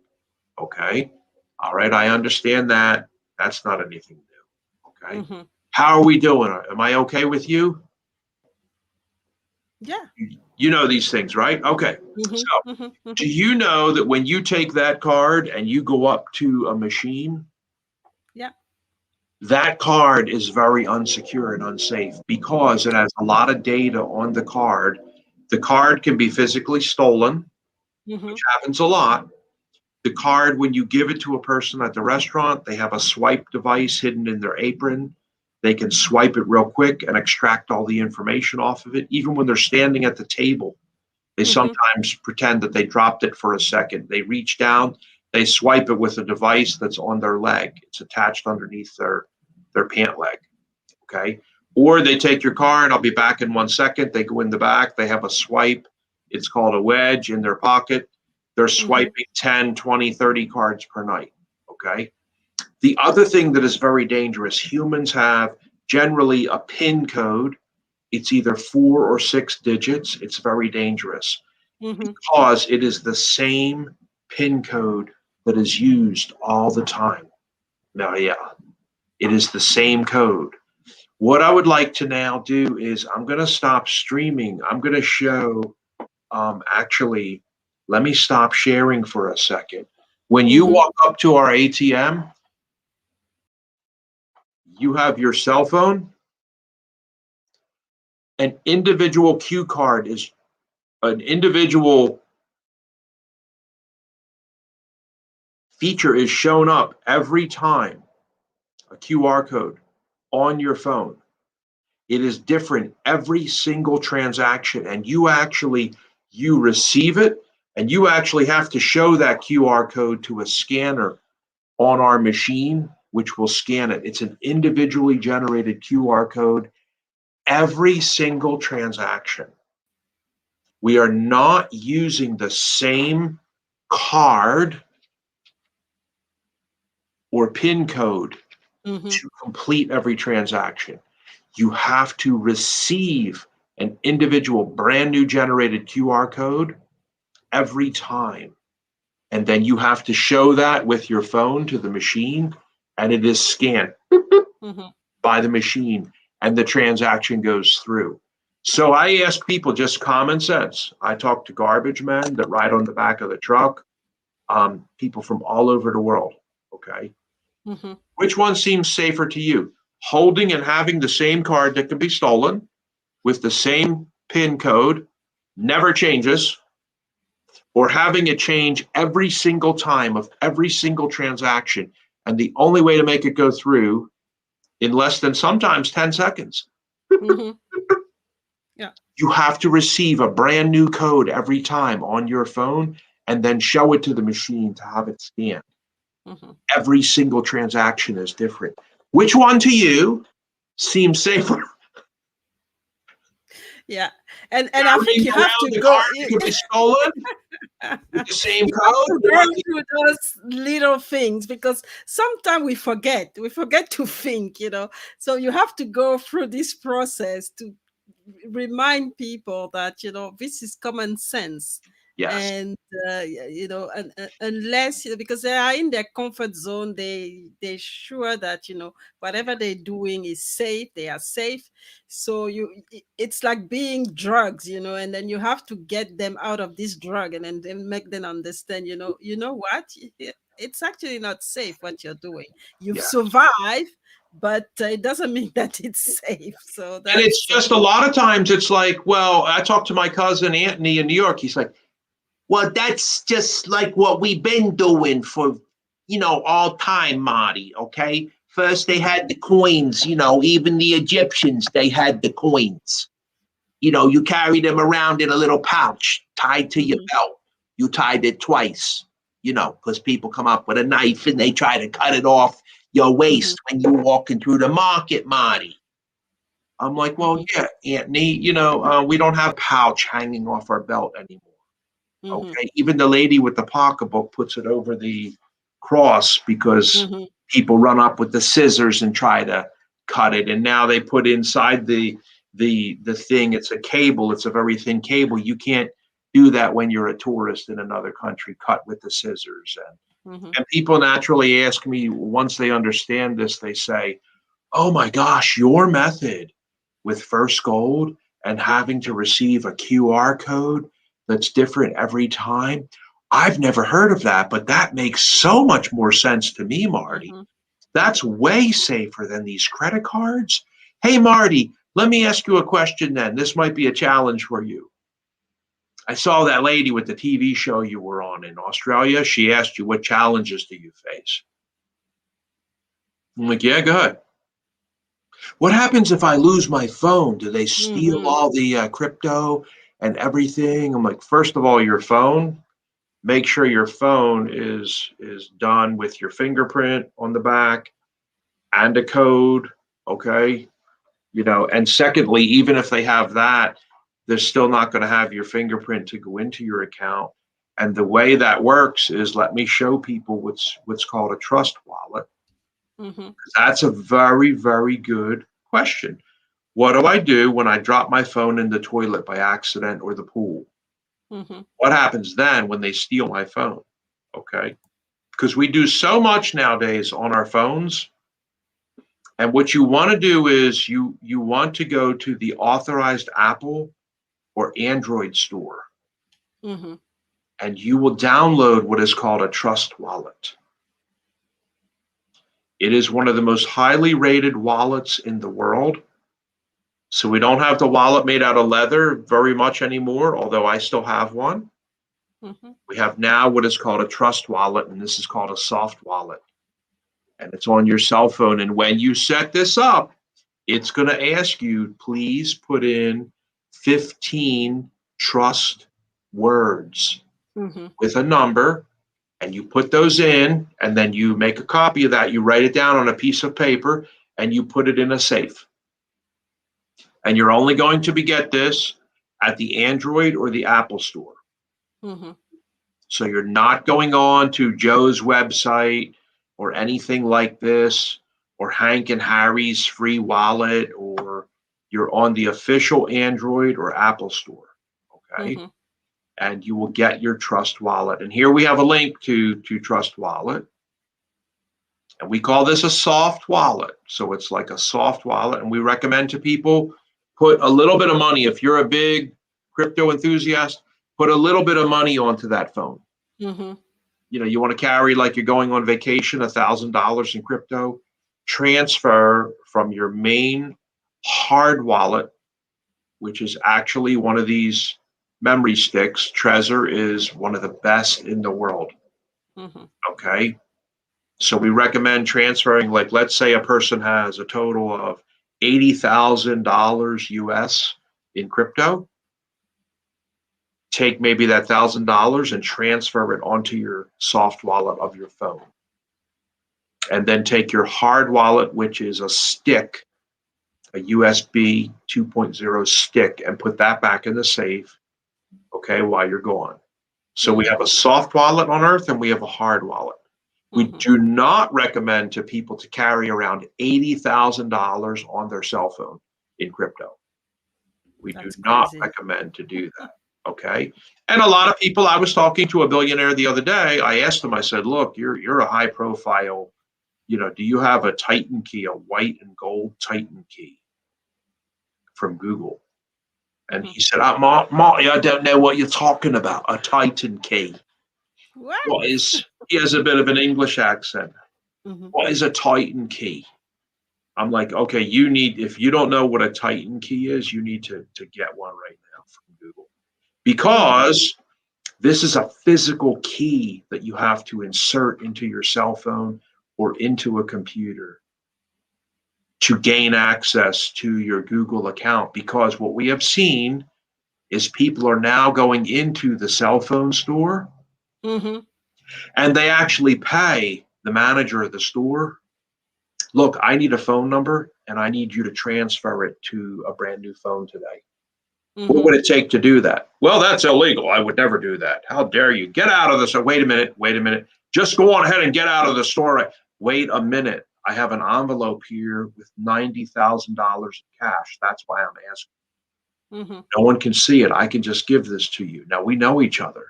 Okay. All right. I understand that. That's not anything new. Okay. How are we doing? Am I okay with you? Yeah. You know these things, right? Okay. So do you know that when you take that card and you go up to a machine, that card is very unsecure and unsafe because it has a lot of data on the card. The card can be physically stolen, which happens a lot. The card, when you give it to a person at the restaurant, they have a swipe device hidden in their apron. They can swipe it real quick and extract all the information off of it. Even when they're standing at the table, they sometimes pretend that they dropped it for a second. They reach down, they swipe it with a device that's on their leg. It's attached underneath their pant leg. Okay. Or they take your card, I'll be back in 1 second. They go in the back, they have a swipe. It's called a wedge in their pocket. They're swiping 10, 20, 30 cards per night, okay? The other thing that is very dangerous, humans have generally a PIN code. It's either 4 or 6 digits. It's very dangerous because it is the same PIN code that is used all the time. Now, yeah, it is the same code. What I would like to now do is I'm going to stop streaming. I'm going to show, actually, let me stop sharing for a second. When you walk up to our ATM, you have your cell phone. An individual cue card is an individual feature is shown up every time, a QR code on your phone. It is different every single transaction, and you receive it, and you actually have to show that QR code to a scanner on our machine, which will scan it. It's an individually generated QR code every single transaction. We are not using the same card or PIN code to complete every transaction. You have to receive an individual brand new generated QR code every time. And then you have to show that with your phone to the machine, and it is scanned by the machine, and the transaction goes through. So I ask people just common sense. I talk to garbage men that ride on the back of the truck, people from all over the world, okay? Which one seems safer to you? Holding and having the same card that can be stolen with the same PIN code, never changes, or having it change every single time of every single transaction, and the only way to make it go through in less than sometimes 10 seconds. Yeah. You have to receive a brand new code every time on your phone and then show it to the machine to have it scanned. Every single transaction is different. Which one to you seems safer? Yeah, and I think you have to go. It could be stolen with the same You have to code. go through those little things because sometimes we forget to think, so you have to go through this process to remind people that this is common sense. Yes. And unless because they are in their comfort zone, they're sure that whatever they're doing is safe, they are safe. So it's like being drugs, and then you have to get them out of this drug, and then make them understand, what, it's actually not safe what you're doing. You've survived, but it doesn't mean that it's safe. So And it's just a lot of times it's like, well, I talked to my cousin Anthony in New York. He's like, well, that's just like what we've been doing for, all time, Marty, okay? First they had the coins, even the Egyptians, they had the coins. You carry them around in a little pouch tied to your belt. You tied it twice, because people come up with a knife and they try to cut it off your waist when you're walking through the market, Marty. I'm like, well, yeah, Anthony, we don't have pouch hanging off our belt anymore. Okay, even the lady with the pocketbook puts it over the cross because people run up with the scissors and try to cut it. And now they put inside the thing, it's a cable, it's a very thin cable. You can't do that when you're a tourist in another country, cut with the scissors. And people naturally ask me, once they understand this, they say, oh my gosh, your method with First Gold and having to receive a QR code that's different every time. I've never heard of that, but that makes so much more sense to me, Marty. That's way safer than these credit cards. Hey, Marty, let me ask you a question then. This might be a challenge for you. I saw that lady with the TV show you were on in Australia. She asked you, what challenges do you face? I'm like, yeah, go ahead. What happens if I lose my phone? Do they steal all the crypto and everything? I'm like, first of all, your phone, make sure your phone is done with your fingerprint on the back and a code, okay? And secondly, even if they have that, they're still not going to have your fingerprint to go into your account. And the way that works is, let me show people what's called a trust wallet. That's a very, very good question. What do I do when I drop my phone in the toilet by accident or the pool? What happens then when they steal my phone? Okay. Because we do so much nowadays on our phones. And what you want to do is you want to go to the authorized Apple or Android store. And you will download what is called a trust wallet. It is one of the most highly rated wallets in the world. So we don't have the wallet made out of leather very much anymore, although I still have one. We have now what is called a trust wallet, and this is called a soft wallet. And it's on your cell phone. And when you set this up, it's going to ask you, please put in 15 trust words with a number, and you put those in, and then you make a copy of that. You write it down on a piece of paper, and you put it in a safe. And you're only going to get this at the Android or the Apple store. So you're not going on to Joe's website or anything like this, or Hank and Harry's free wallet, or you're on the official Android or Apple store. Okay. And you will get your trust wallet. And here we have a link to trust wallet. And we call this a soft wallet. So it's like a soft wallet. And we recommend to people, put a little bit of money. If you're a big crypto enthusiast, put a little bit of money onto that phone. You want to carry, like you're going on vacation, $1,000 in crypto, transfer from your main hard wallet, which is actually one of these memory sticks. Trezor is one of the best in the world. Okay. So we recommend transferring, like, let's say a person has a total of $80,000 US in crypto. Take maybe that $1,000 and transfer it onto your soft wallet of your phone. And then take your hard wallet, which is a stick, a USB 2.0 stick, and put that back in the safe, okay, while you're gone. So we have a soft wallet on Earth and we have a hard wallet. We do not recommend to people to carry around $80,000 on their cell phone in crypto. We do not recommend to do that. Okay. And a lot of people, I was talking to a billionaire the other day. I asked him, I said, look, you're a high profile, do you have a Titan key, a white and gold Titan key from Google? And he said, Marty, I don't know what you're talking about. A Titan key. What is, he has a bit of an English accent. What is a Titan key? I'm like, okay, if you don't know what a Titan key is, you need to get one right now from Google. Because this is a physical key that you have to insert into your cell phone or into a computer to gain access to your Google account. Because what we have seen is people are now going into the cell phone store and they actually pay the manager of the store, look, I need a phone number and I need you to transfer it to a brand new phone today. What would it take to do that? Well, that's illegal. I would never do that. How dare you? Get out of this. Wait a minute. Just go on ahead and get out of the store. Wait a minute. I have an envelope here with $90,000 in cash. That's why I'm asking. No one can see it. I can just give this to you. Now, we know each other.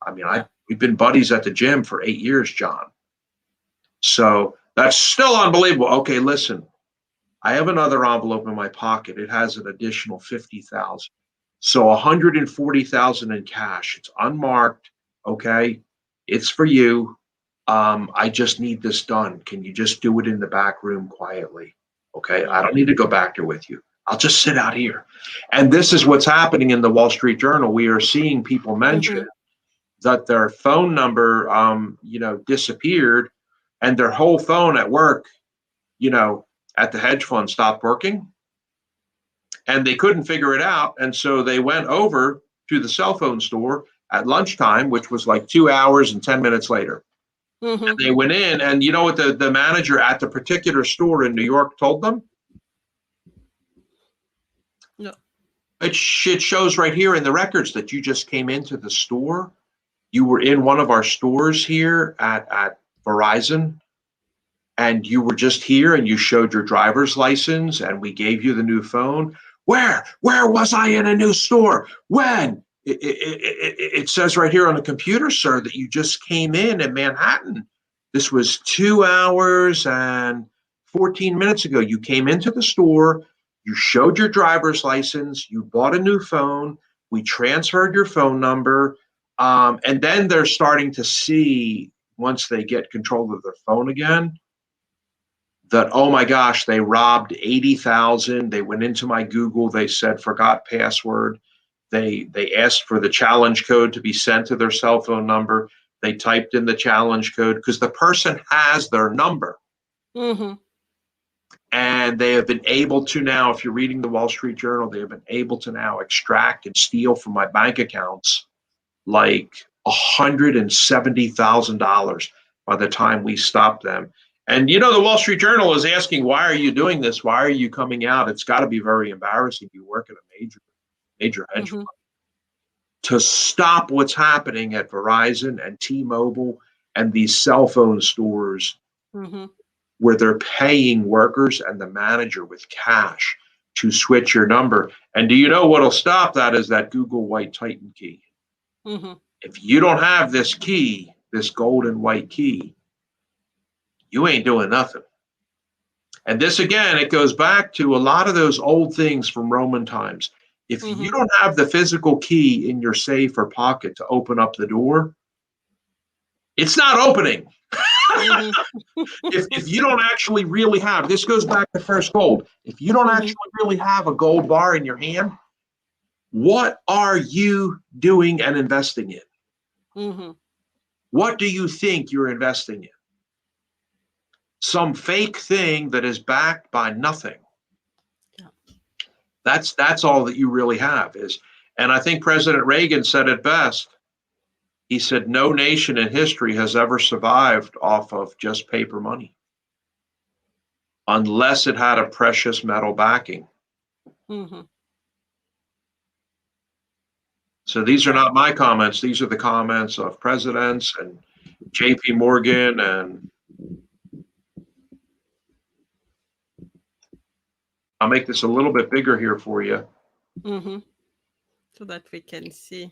I mean, we've been buddies at the gym for 8 years, John. So that's still unbelievable. Okay, listen. I have another envelope in my pocket. It has an additional 50,000. So 140,000 in cash. It's unmarked. Okay. It's for you. I just need this done. Can you just do it in the back room quietly? Okay. I don't need to go back there with you. I'll just sit out here. And this is what's happening in the Wall Street Journal. We are seeing people mention that their phone number, disappeared, and their whole phone at work, at the hedge fund stopped working, and they couldn't figure it out. And so they went over to the cell phone store at lunchtime, which was like 2 hours and 10 minutes later. And they went in, and you know what the manager at the particular store in New York told them? It shows right here in the records that you just came into the store. You were in one of our stores here at Verizon, and you were just here and you showed your driver's license and we gave you the new phone. Where was I in a new store? When? It says right here on the computer, sir, that you just came in Manhattan. This was 2 hours and 14 minutes ago. You came into the store, you showed your driver's license, you bought a new phone, we transferred your phone number, and then they're starting to see, once they get control of their phone again, that, oh my gosh, they robbed 80,000. They went into my Google, they said forgot password. They asked for the challenge code to be sent to their cell phone number. They typed in the challenge code because the person has their number. Mm-hmm. And they have been able to now, if you're reading the Wall Street Journal, they have been able to now extract and steal from my bank accounts like $170,000 by the time we stop them. And the Wall Street Journal is asking, why are you doing this? Why are you coming out? It's got to be very embarrassing. You work at a major hedge fund. To stop what's happening at Verizon and T-Mobile and these cell phone stores where they're paying workers and the manager with cash to switch your number. And do you know what'll stop that is that Google White Titan key. If you don't have this key, this golden white key, you ain't doing nothing. And this, again, it goes back to a lot of those old things from Roman times. If you don't have the physical key in your safe or pocket to open up the door, it's not opening. If you don't actually really have, this goes back to first gold. If you don't actually really have a gold bar in your hand, what are you doing and investing in? What do you think you're investing in? Some fake thing that is backed by nothing. That's all that you really have is, and I think President Reagan said it best. He said, no nation in history has ever survived off of just paper money unless it had a precious metal backing. So these are not my comments. These are the comments of presidents and JP Morgan, and I'll make this a little bit bigger here for you. So that we can see.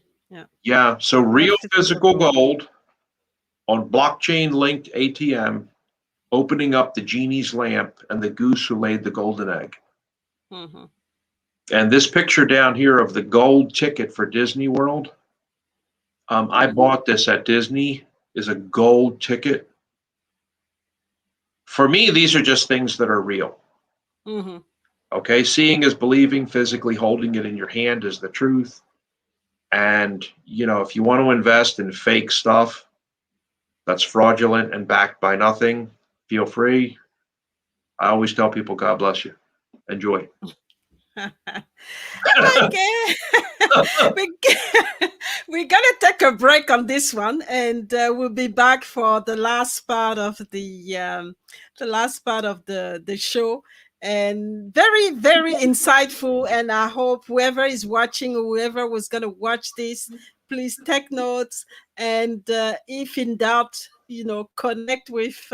Yeah. So real physical gold on blockchain linked ATM, opening up the genie's lamp and the goose who laid the golden egg. And this picture down here of the gold ticket for Disney World, I bought this at Disney, is a gold ticket. For me, these are just things that are real. Okay, seeing is believing, physically holding it in your hand is the truth. And, if you want to invest in fake stuff that's fraudulent and backed by nothing, feel free. I always tell people, God bless you. Enjoy. Okay. We're gonna take a break on this one, and we'll be back for the last part of the show. And very, very insightful. And I hope whoever is watching, or whoever was going to watch this, please take notes. And if in doubt, connect with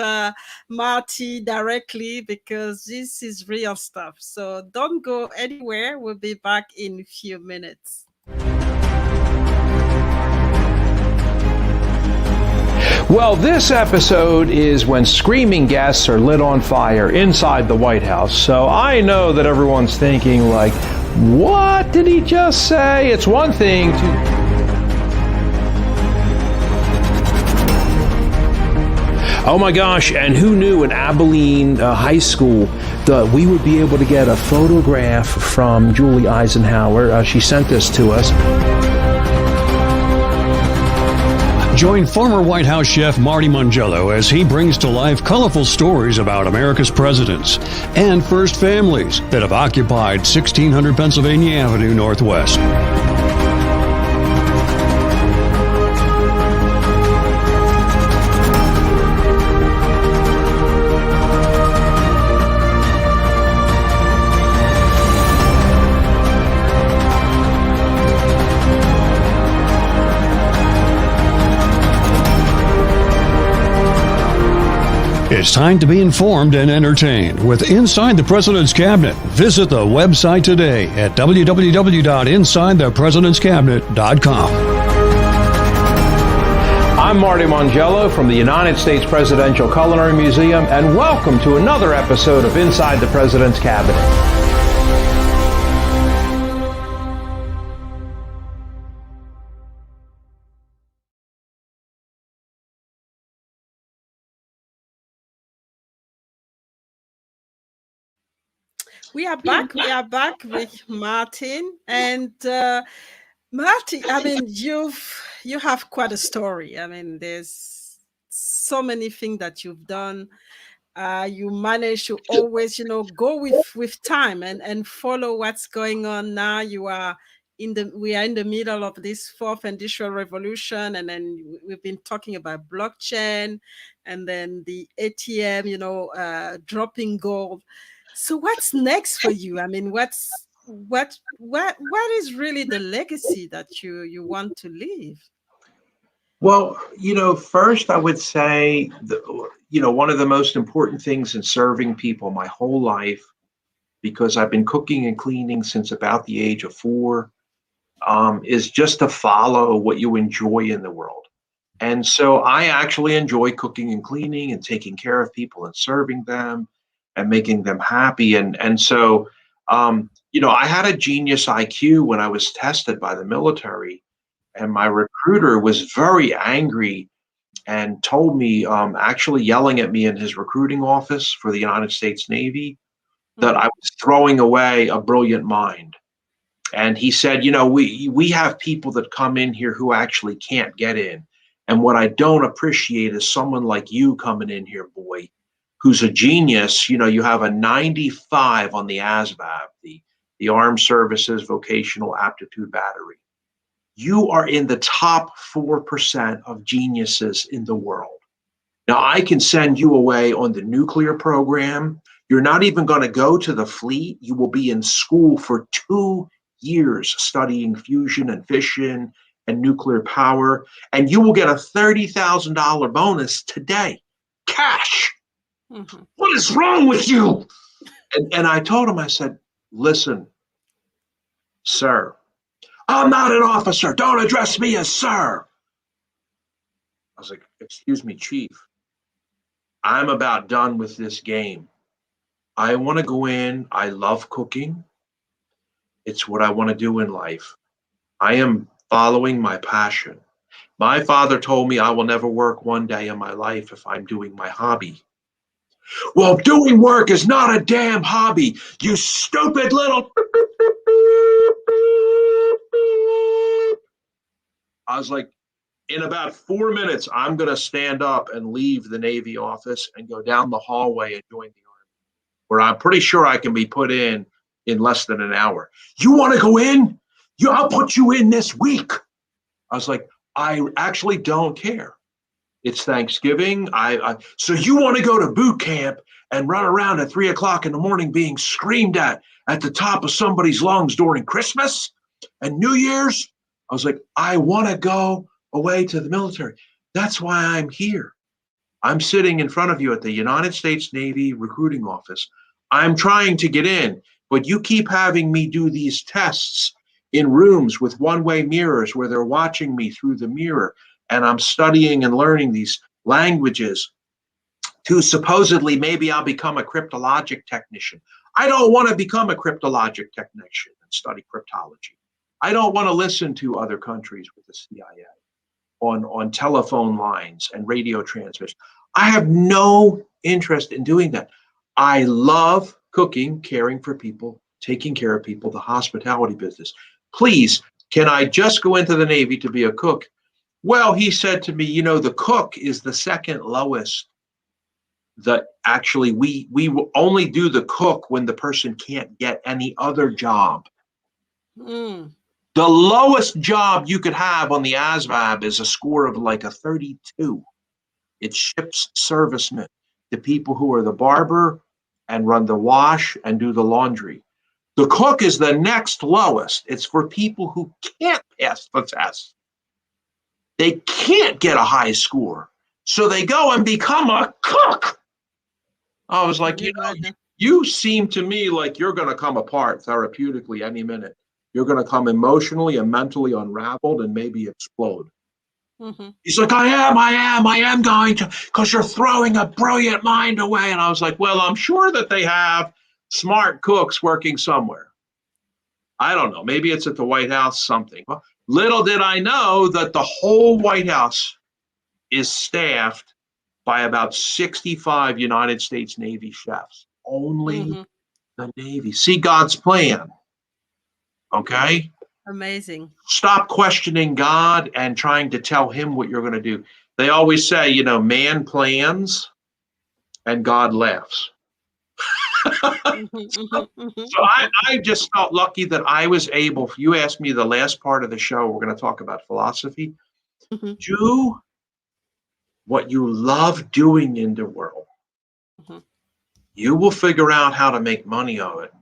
Marti directly, because this is real stuff. So don't go anywhere. We'll be back in a few minutes. Well, this episode is when screaming guests are lit on fire inside the White House. So I know that everyone's thinking, like, what did he just say? It's one thing to... Oh my gosh, and who knew in Abilene High School that we would be able to get a photograph from Julie Eisenhower? She sent this to us. Join former White House chef Marti Mongiello as he brings to life colorful stories about America's presidents and first families that have occupied 1600 Pennsylvania Avenue Northwest. It's time to be informed and entertained with Inside the President's Cabinet. Visit the website today at www.insidethepresidentscabinet.com. I'm Marti Mongiello from the United States Presidential Culinary Museum, and welcome to another episode of Inside the President's Cabinet. We are back. We are back with Martin. And Martin, I mean, you have quite a story. I mean, there's so many things that you've done. You manage to always, go with time and follow what's going on now. We are in the middle of this fourth industrial revolution, and then we've been talking about blockchain, and then the ATM, dropping gold. So what's next for you? I mean, what is really the legacy that you want to leave? Well, first I would say, one of the most important things in serving people my whole life, because I've been cooking and cleaning since about the age of 4, is just to follow what you enjoy in the world. And so I actually enjoy cooking and cleaning and taking care of people and serving them and making them happy. And so, I had a genius IQ when I was tested by the military, and my recruiter was very angry and told me, actually yelling at me in his recruiting office for the United States Navy, that I was throwing away a brilliant mind. And he said, we have people that come in here who actually can't get in. And what I don't appreciate is someone like you coming in here, boy, who's a genius. You have a 95 on the ASVAB, the Armed Services Vocational Aptitude Battery. You are in the top 4% of geniuses in the world. Now, I can send you away on the nuclear program. You're not even going to go to the fleet. You will be in school for 2 years studying fusion and fission and nuclear power, and you will get a $30,000 bonus today, cash. Mm-hmm. What is wrong with you? And I told him, I said, listen, sir, I'm not an officer. Don't address me as sir. I was like, excuse me, chief. I'm about done with this game. I want to go in. I love cooking. It's what I want to do in life. I am following my passion. My father told me I will never work one day in my life if I'm doing my hobby. Well, doing work is not a damn hobby, you stupid little. I was like, in about 4 minutes, I'm going to stand up and leave the Navy office and go down the hallway and join the Army, where I'm pretty sure I can be put in less than an hour. You want to go in? I'll put you in this week. I was like, I actually don't care. It's Thanksgiving. So you want to go to boot camp and run around at 3 o'clock in the morning being screamed at the top of somebody's lungs during Christmas and New Year's? I was like, I want to go away to the military. That's why I'm here. I'm sitting in front of you at the United States Navy recruiting office. I'm trying to get in, but you keep having me do these tests in rooms with one-way mirrors where they're watching me through the mirror. And I'm studying and learning these languages to supposedly maybe I'll become a cryptologic technician. I don't want to become a cryptologic technician and study cryptology. I don't want to listen to other countries with the CIA on telephone lines and radio transmission. I have no interest in doing that. I love cooking, caring for people, taking care of people, the hospitality business. Please, can I just go into the Navy to be a cook? Well, he said to me, the cook is the second lowest. That actually we will only do the cook when the person can't get any other job. The lowest job you could have on the ASVAB is a score of like a 32. It ships servicemen, the people who are the barber and run the wash and do the laundry. The cook is the next lowest. It's for people who can't pass the test. They can't get a high score. So they go and become a cook. I was like, Can you imagine? you seem to me like you're going to come apart therapeutically any minute. You're going to come emotionally and mentally unraveled and maybe explode. Mm-hmm. He's like, I am going to, because you're throwing a brilliant mind away. And I was like, well, I'm sure that they have smart cooks working somewhere. I don't know. Maybe it's at the White House, something. Well, little did I know that the whole White House is staffed by about 65 United States Navy chefs. Only Mm-hmm. the Navy. See God's plan. Okay? Amazing. Stop questioning God and trying to tell him what you're going to do. They always say, man plans and God laughs. Mm-hmm, mm-hmm, mm-hmm, So I just felt lucky that I was able, you asked me the last part of the show, we're going to talk about philosophy. mm-hmm, Do what you love doing in the world. mm-hmm. You will figure out how to make money of it.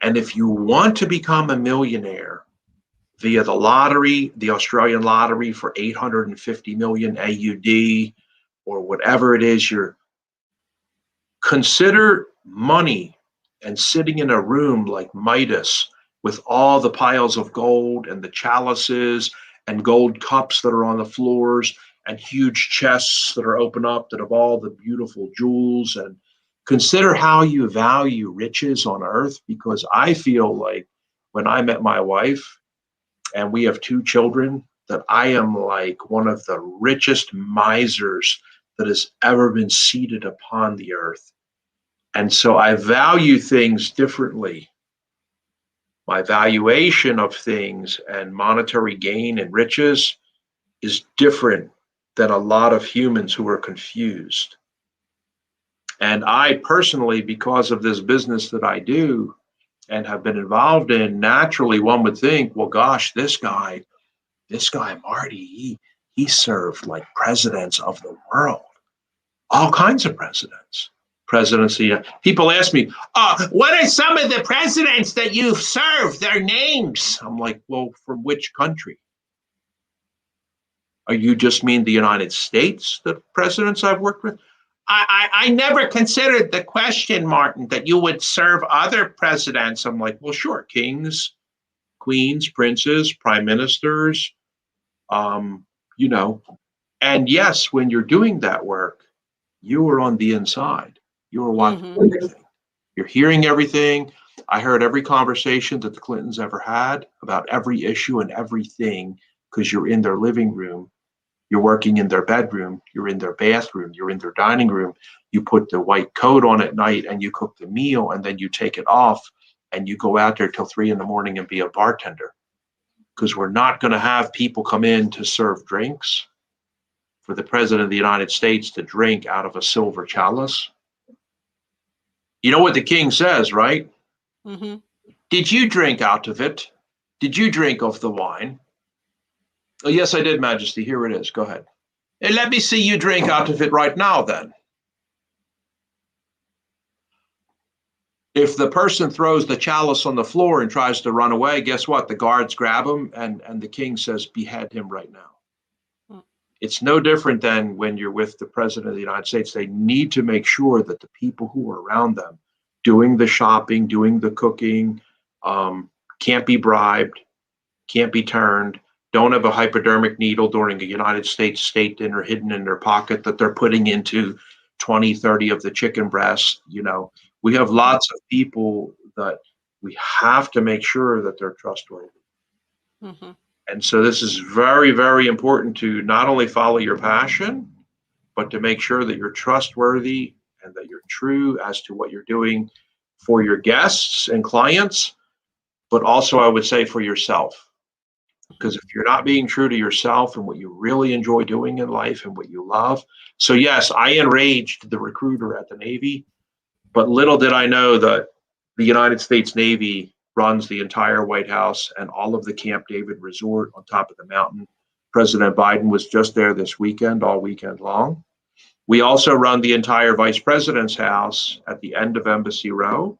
And if you want to become a millionaire via the lottery, the Australian lottery for 850 million AUD, or whatever it is, consider money and sitting in a room like Midas with all the piles of gold and the chalices and gold cups that are on the floors and huge chests that are open up that have all the beautiful jewels. And consider how you value riches on earth, because I feel like when I met my wife and we have 2 children, that I am like one of the richest misers that has ever been seated upon the earth. And so I value things differently. My valuation of things and monetary gain and riches is different than a lot of humans who are confused. And I personally, because of this business that I do and have been involved in, naturally one would think, well, gosh, this guy, Marty, he served like presidents of the world, all kinds of presidents. Presidency. People ask me, what are some of the presidents that you've served, their names? I'm like, well, from which country? Are you just mean the United States, the presidents I've worked with? I never considered the question, Martin, that you would serve other presidents. I'm like, well, sure, kings, queens, princes, prime ministers, And yes, when you're doing that work, you are on the inside. You are watching everything. You're hearing everything. I heard every conversation that the Clintons ever had about every issue and everything, because you're in their living room. You're working in their bedroom, you're in their bathroom, you're in their dining room. You put the white coat on at night and you cook the meal, and then you take it off and you go out there till 3 a.m. and be a bartender. Because we're not going to have people come in to serve drinks for the President of the United States to drink out of a silver chalice. You know what the king says, right? Mm-hmm. Did you drink out of it? Did you drink of the wine? Oh, yes, I did, Majesty. Here it is. Go ahead. And let me see you drink out of it right now, then. If the person throws the chalice on the floor and tries to run away, guess what? The guards grab him, and the king says, behead him right now. It's no different than when you're with the President of the United States. They need to make sure that the people who are around them, doing the shopping, doing the cooking, can't be bribed, can't be turned, don't have a hypodermic needle during a United States state dinner hidden in their pocket that they're putting into 20, 30 of the chicken breasts. We have lots of people that we have to make sure that they're trustworthy. Mm-hmm. And so this is very, very important to not only follow your passion, but to make sure that you're trustworthy and that you're true as to what you're doing for your guests and clients, but also I would say for yourself. Because if you're not being true to yourself and what you really enjoy doing in life and what you love. So yes, I enraged the recruiter at the Navy, but little did I know that the United States Navy runs the entire White House and all of the Camp David Resort on top of the mountain. President Biden was just there this weekend, all weekend long. We also run the entire Vice President's house at the end of Embassy Row.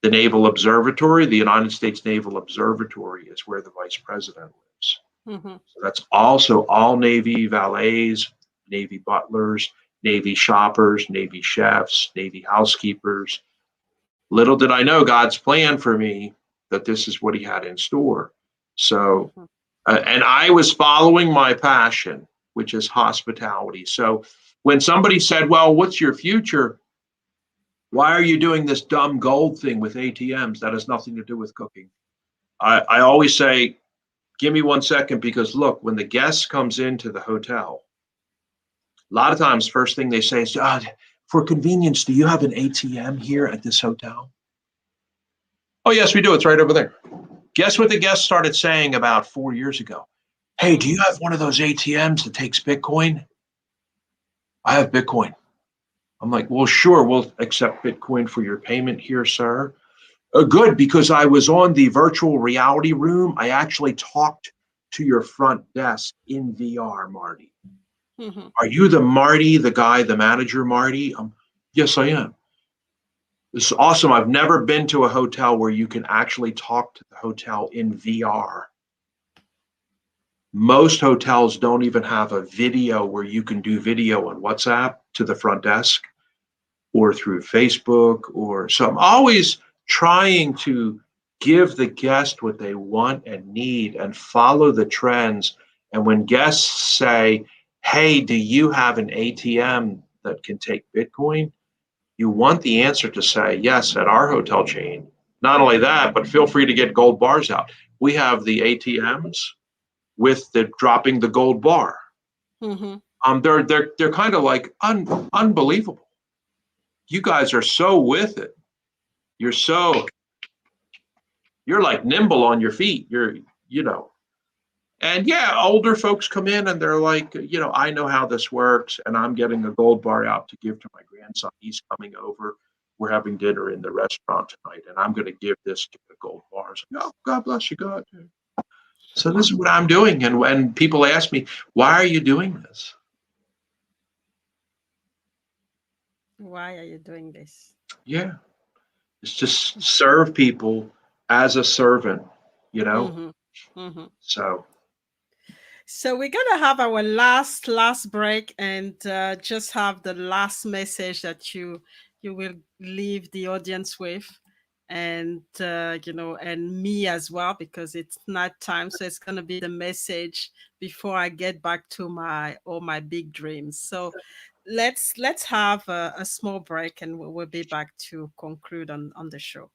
The Naval Observatory, the United States Naval Observatory, is where the Vice President lives. Mm-hmm. So that's also all Navy valets, Navy butlers, Navy shoppers, Navy chefs, Navy housekeepers. Little did I know God's plan for me that this is what he had in store. So, and I was following my passion, which is hospitality. So when somebody said, well, what's your future? Why are you doing this dumb gold thing with ATMs? That has nothing to do with cooking. I always say, give me 1 second, because look, when the guest comes into the hotel, a lot of times, first thing they say is, for convenience, do you have an ATM here at this hotel? Oh, yes, we do. It's right over there. Guess what the guest started saying about 4 years ago? Hey, do you have one of those ATMs that takes Bitcoin? I have Bitcoin. I'm like, well, sure, we'll accept Bitcoin for your payment here, sir. Good, because I was on the virtual reality room. I actually talked to your front desk in VR, Marty. Are you the Marty, the guy, the manager, Marty? Yes, I am. This is awesome. I've never been to a hotel where you can actually talk to the hotel in VR. Most hotels don't even have a video where you can do video on WhatsApp to the front desk or through Facebook or so. I'm always trying to give the guest what they want and need and follow the trends. And when guests say, hey, do you have an ATM that can take Bitcoin? You want the answer to say, yes, at our hotel chain. Not only that, but feel free to get gold bars out. We have the ATMs with the dropping the gold bar. They're kind of like unbelievable. You guys are so with it. You're like nimble on your feet. And yeah, older folks come in and they're like, I know how this works, and I'm getting a gold bar out to give to my grandson. He's coming over. We're having dinner in the restaurant tonight, and I'm going to give this to the gold bars. Oh, God bless you, God. So this is what I'm doing. And when people ask me, why are you doing this? Why are you doing this? Yeah. It's just serve people as a servant, So we're gonna have our last break and just have the last message that you will leave the audience with, and and me as well, because it's night time. So it's gonna be the message before I get back to all my big dreams. So let's have a small break, and we'll be back to conclude on the show.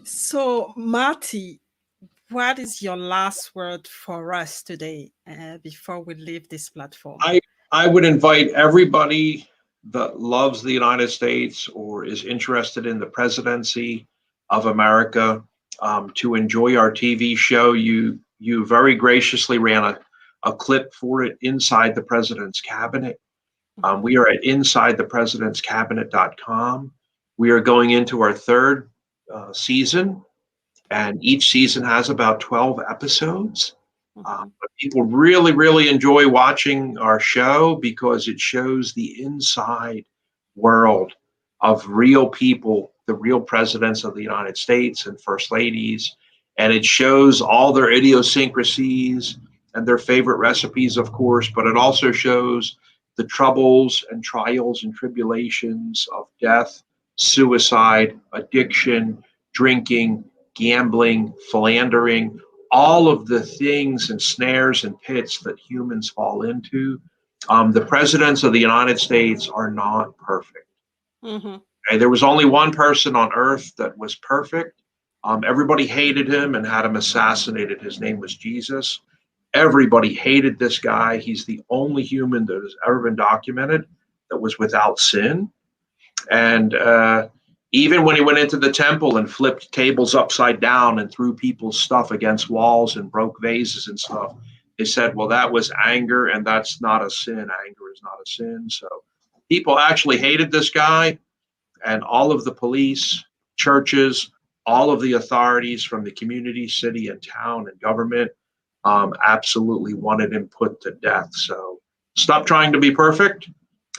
So, Marti, what is your last word for us today before we leave this platform? I would invite everybody that loves the United States or is interested in the presidency of America to enjoy our TV show. You very graciously ran a clip for it, Inside the President's Cabinet. We are at InsideThePresidentsCabinet.com. We are going into our third season, and each season has about 12 episodes. But people really, really enjoy watching our show because it shows the inside world of real people, the real presidents of the United States and first ladies. And it shows all their idiosyncrasies and their favorite recipes, of course, but it also shows the troubles and trials and tribulations of death, suicide, addiction, drinking, gambling, philandering, all of the things and snares and pits that humans fall into. The presidents of the United States are not perfect. Mm-hmm. Okay? There was only one person on earth that was perfect. Everybody hated him and had him assassinated. His name was Jesus. Everybody hated this guy. He's the only human that has ever been documented that was without sin. And even when he went into the temple and flipped tables upside down and threw people's stuff against walls and broke vases and stuff, they said, well, that was anger, and that's not a sin. Anger is not a sin. So people actually hated this guy, and all of the police, churches, all of the authorities from the community, city, and town and government absolutely wanted him put to death. So stop trying to be perfect.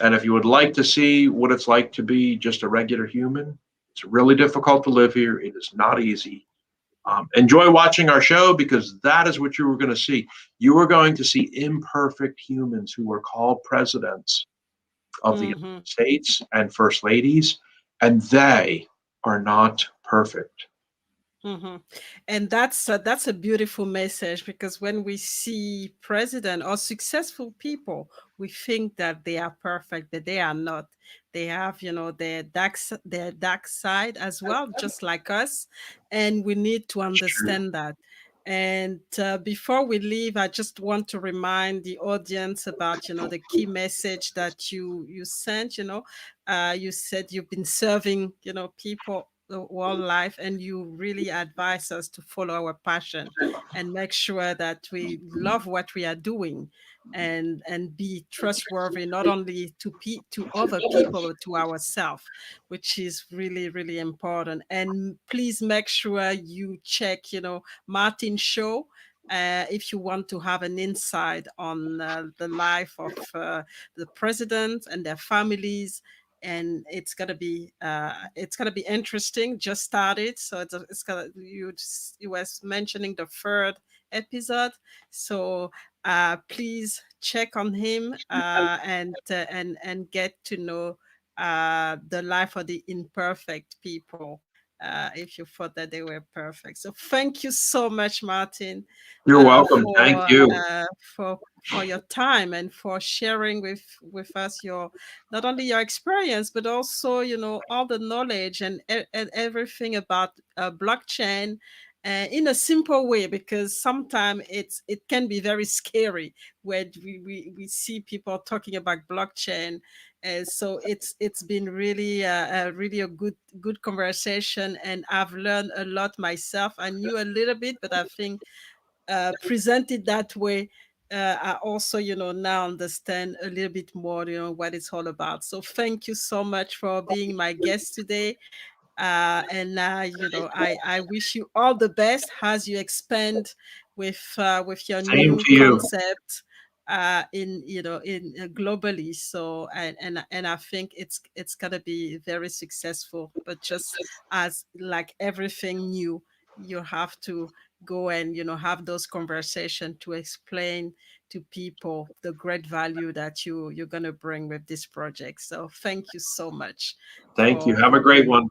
And if you would like to see what it's like to be just a regular human, it's really difficult to live here. It is not easy. Enjoy watching our show, because that is what you were going to see. You were going to see imperfect humans who were called presidents of the United States and first ladies, and they are not perfect. Mm-hmm. And that's a beautiful message, because when we see president or successful people, we think that they are perfect, but they are not. They have, their dark side as well, just like us, and we need to It's true. understand that. And before we leave, I just want to remind the audience about, the key message that you sent. You said you've been serving, people the whole life, and you really advise us to follow our passion and make sure that we love what we are doing, and be trustworthy, not only to other people but to ourselves, which is really, really important. And please make sure you check, Martin's show, if you want to have an insight on the life of the president and their families. And it's gonna be interesting. Just started, so it's gonna you was mentioning the third episode, so please check on him, and get to know the life of the imperfect people, if you thought that they were perfect. So thank you so much, Martin, You're welcome. Thank you. for your time, and for sharing with us your, not only your experience, but also, all the knowledge, and everything about blockchain, in a simple way, because sometimes it can be very scary when we see people talking about blockchain. So it's been really a good conversation, and I've learned a lot myself. I knew a little bit, but I think presented that way, I also, now understand a little bit more, what it's all about. So thank you so much for being my guest today. And I wish you all the best as you expand with your Same new to you. concept, in globally. So and I think it's gonna be very successful. But just as like everything new, you have to go and have those conversations to explain to people the great value that you're gonna bring with this project. So thank you so much Thank you. for Have a great being. one.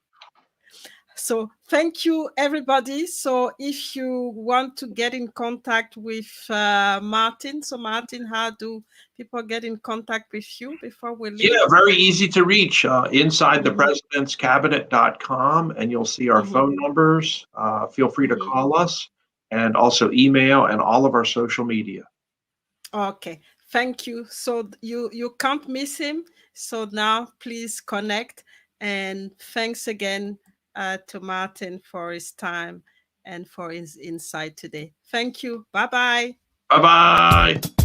So thank you, everybody. So if you want to get in contact with Martin, so Martin, how do people get in contact with you before we leave? Yeah, very easy to reach. Inside the Mhm, president's cabinet.com, and you'll see our mhm, phone numbers. Feel free to mhm. call us, and also email, and all of our social media. Okay, thank you. So you can't miss him. So now please connect, and thanks again to Martin for his time and for his insight today. Thank you. Bye bye. Bye bye.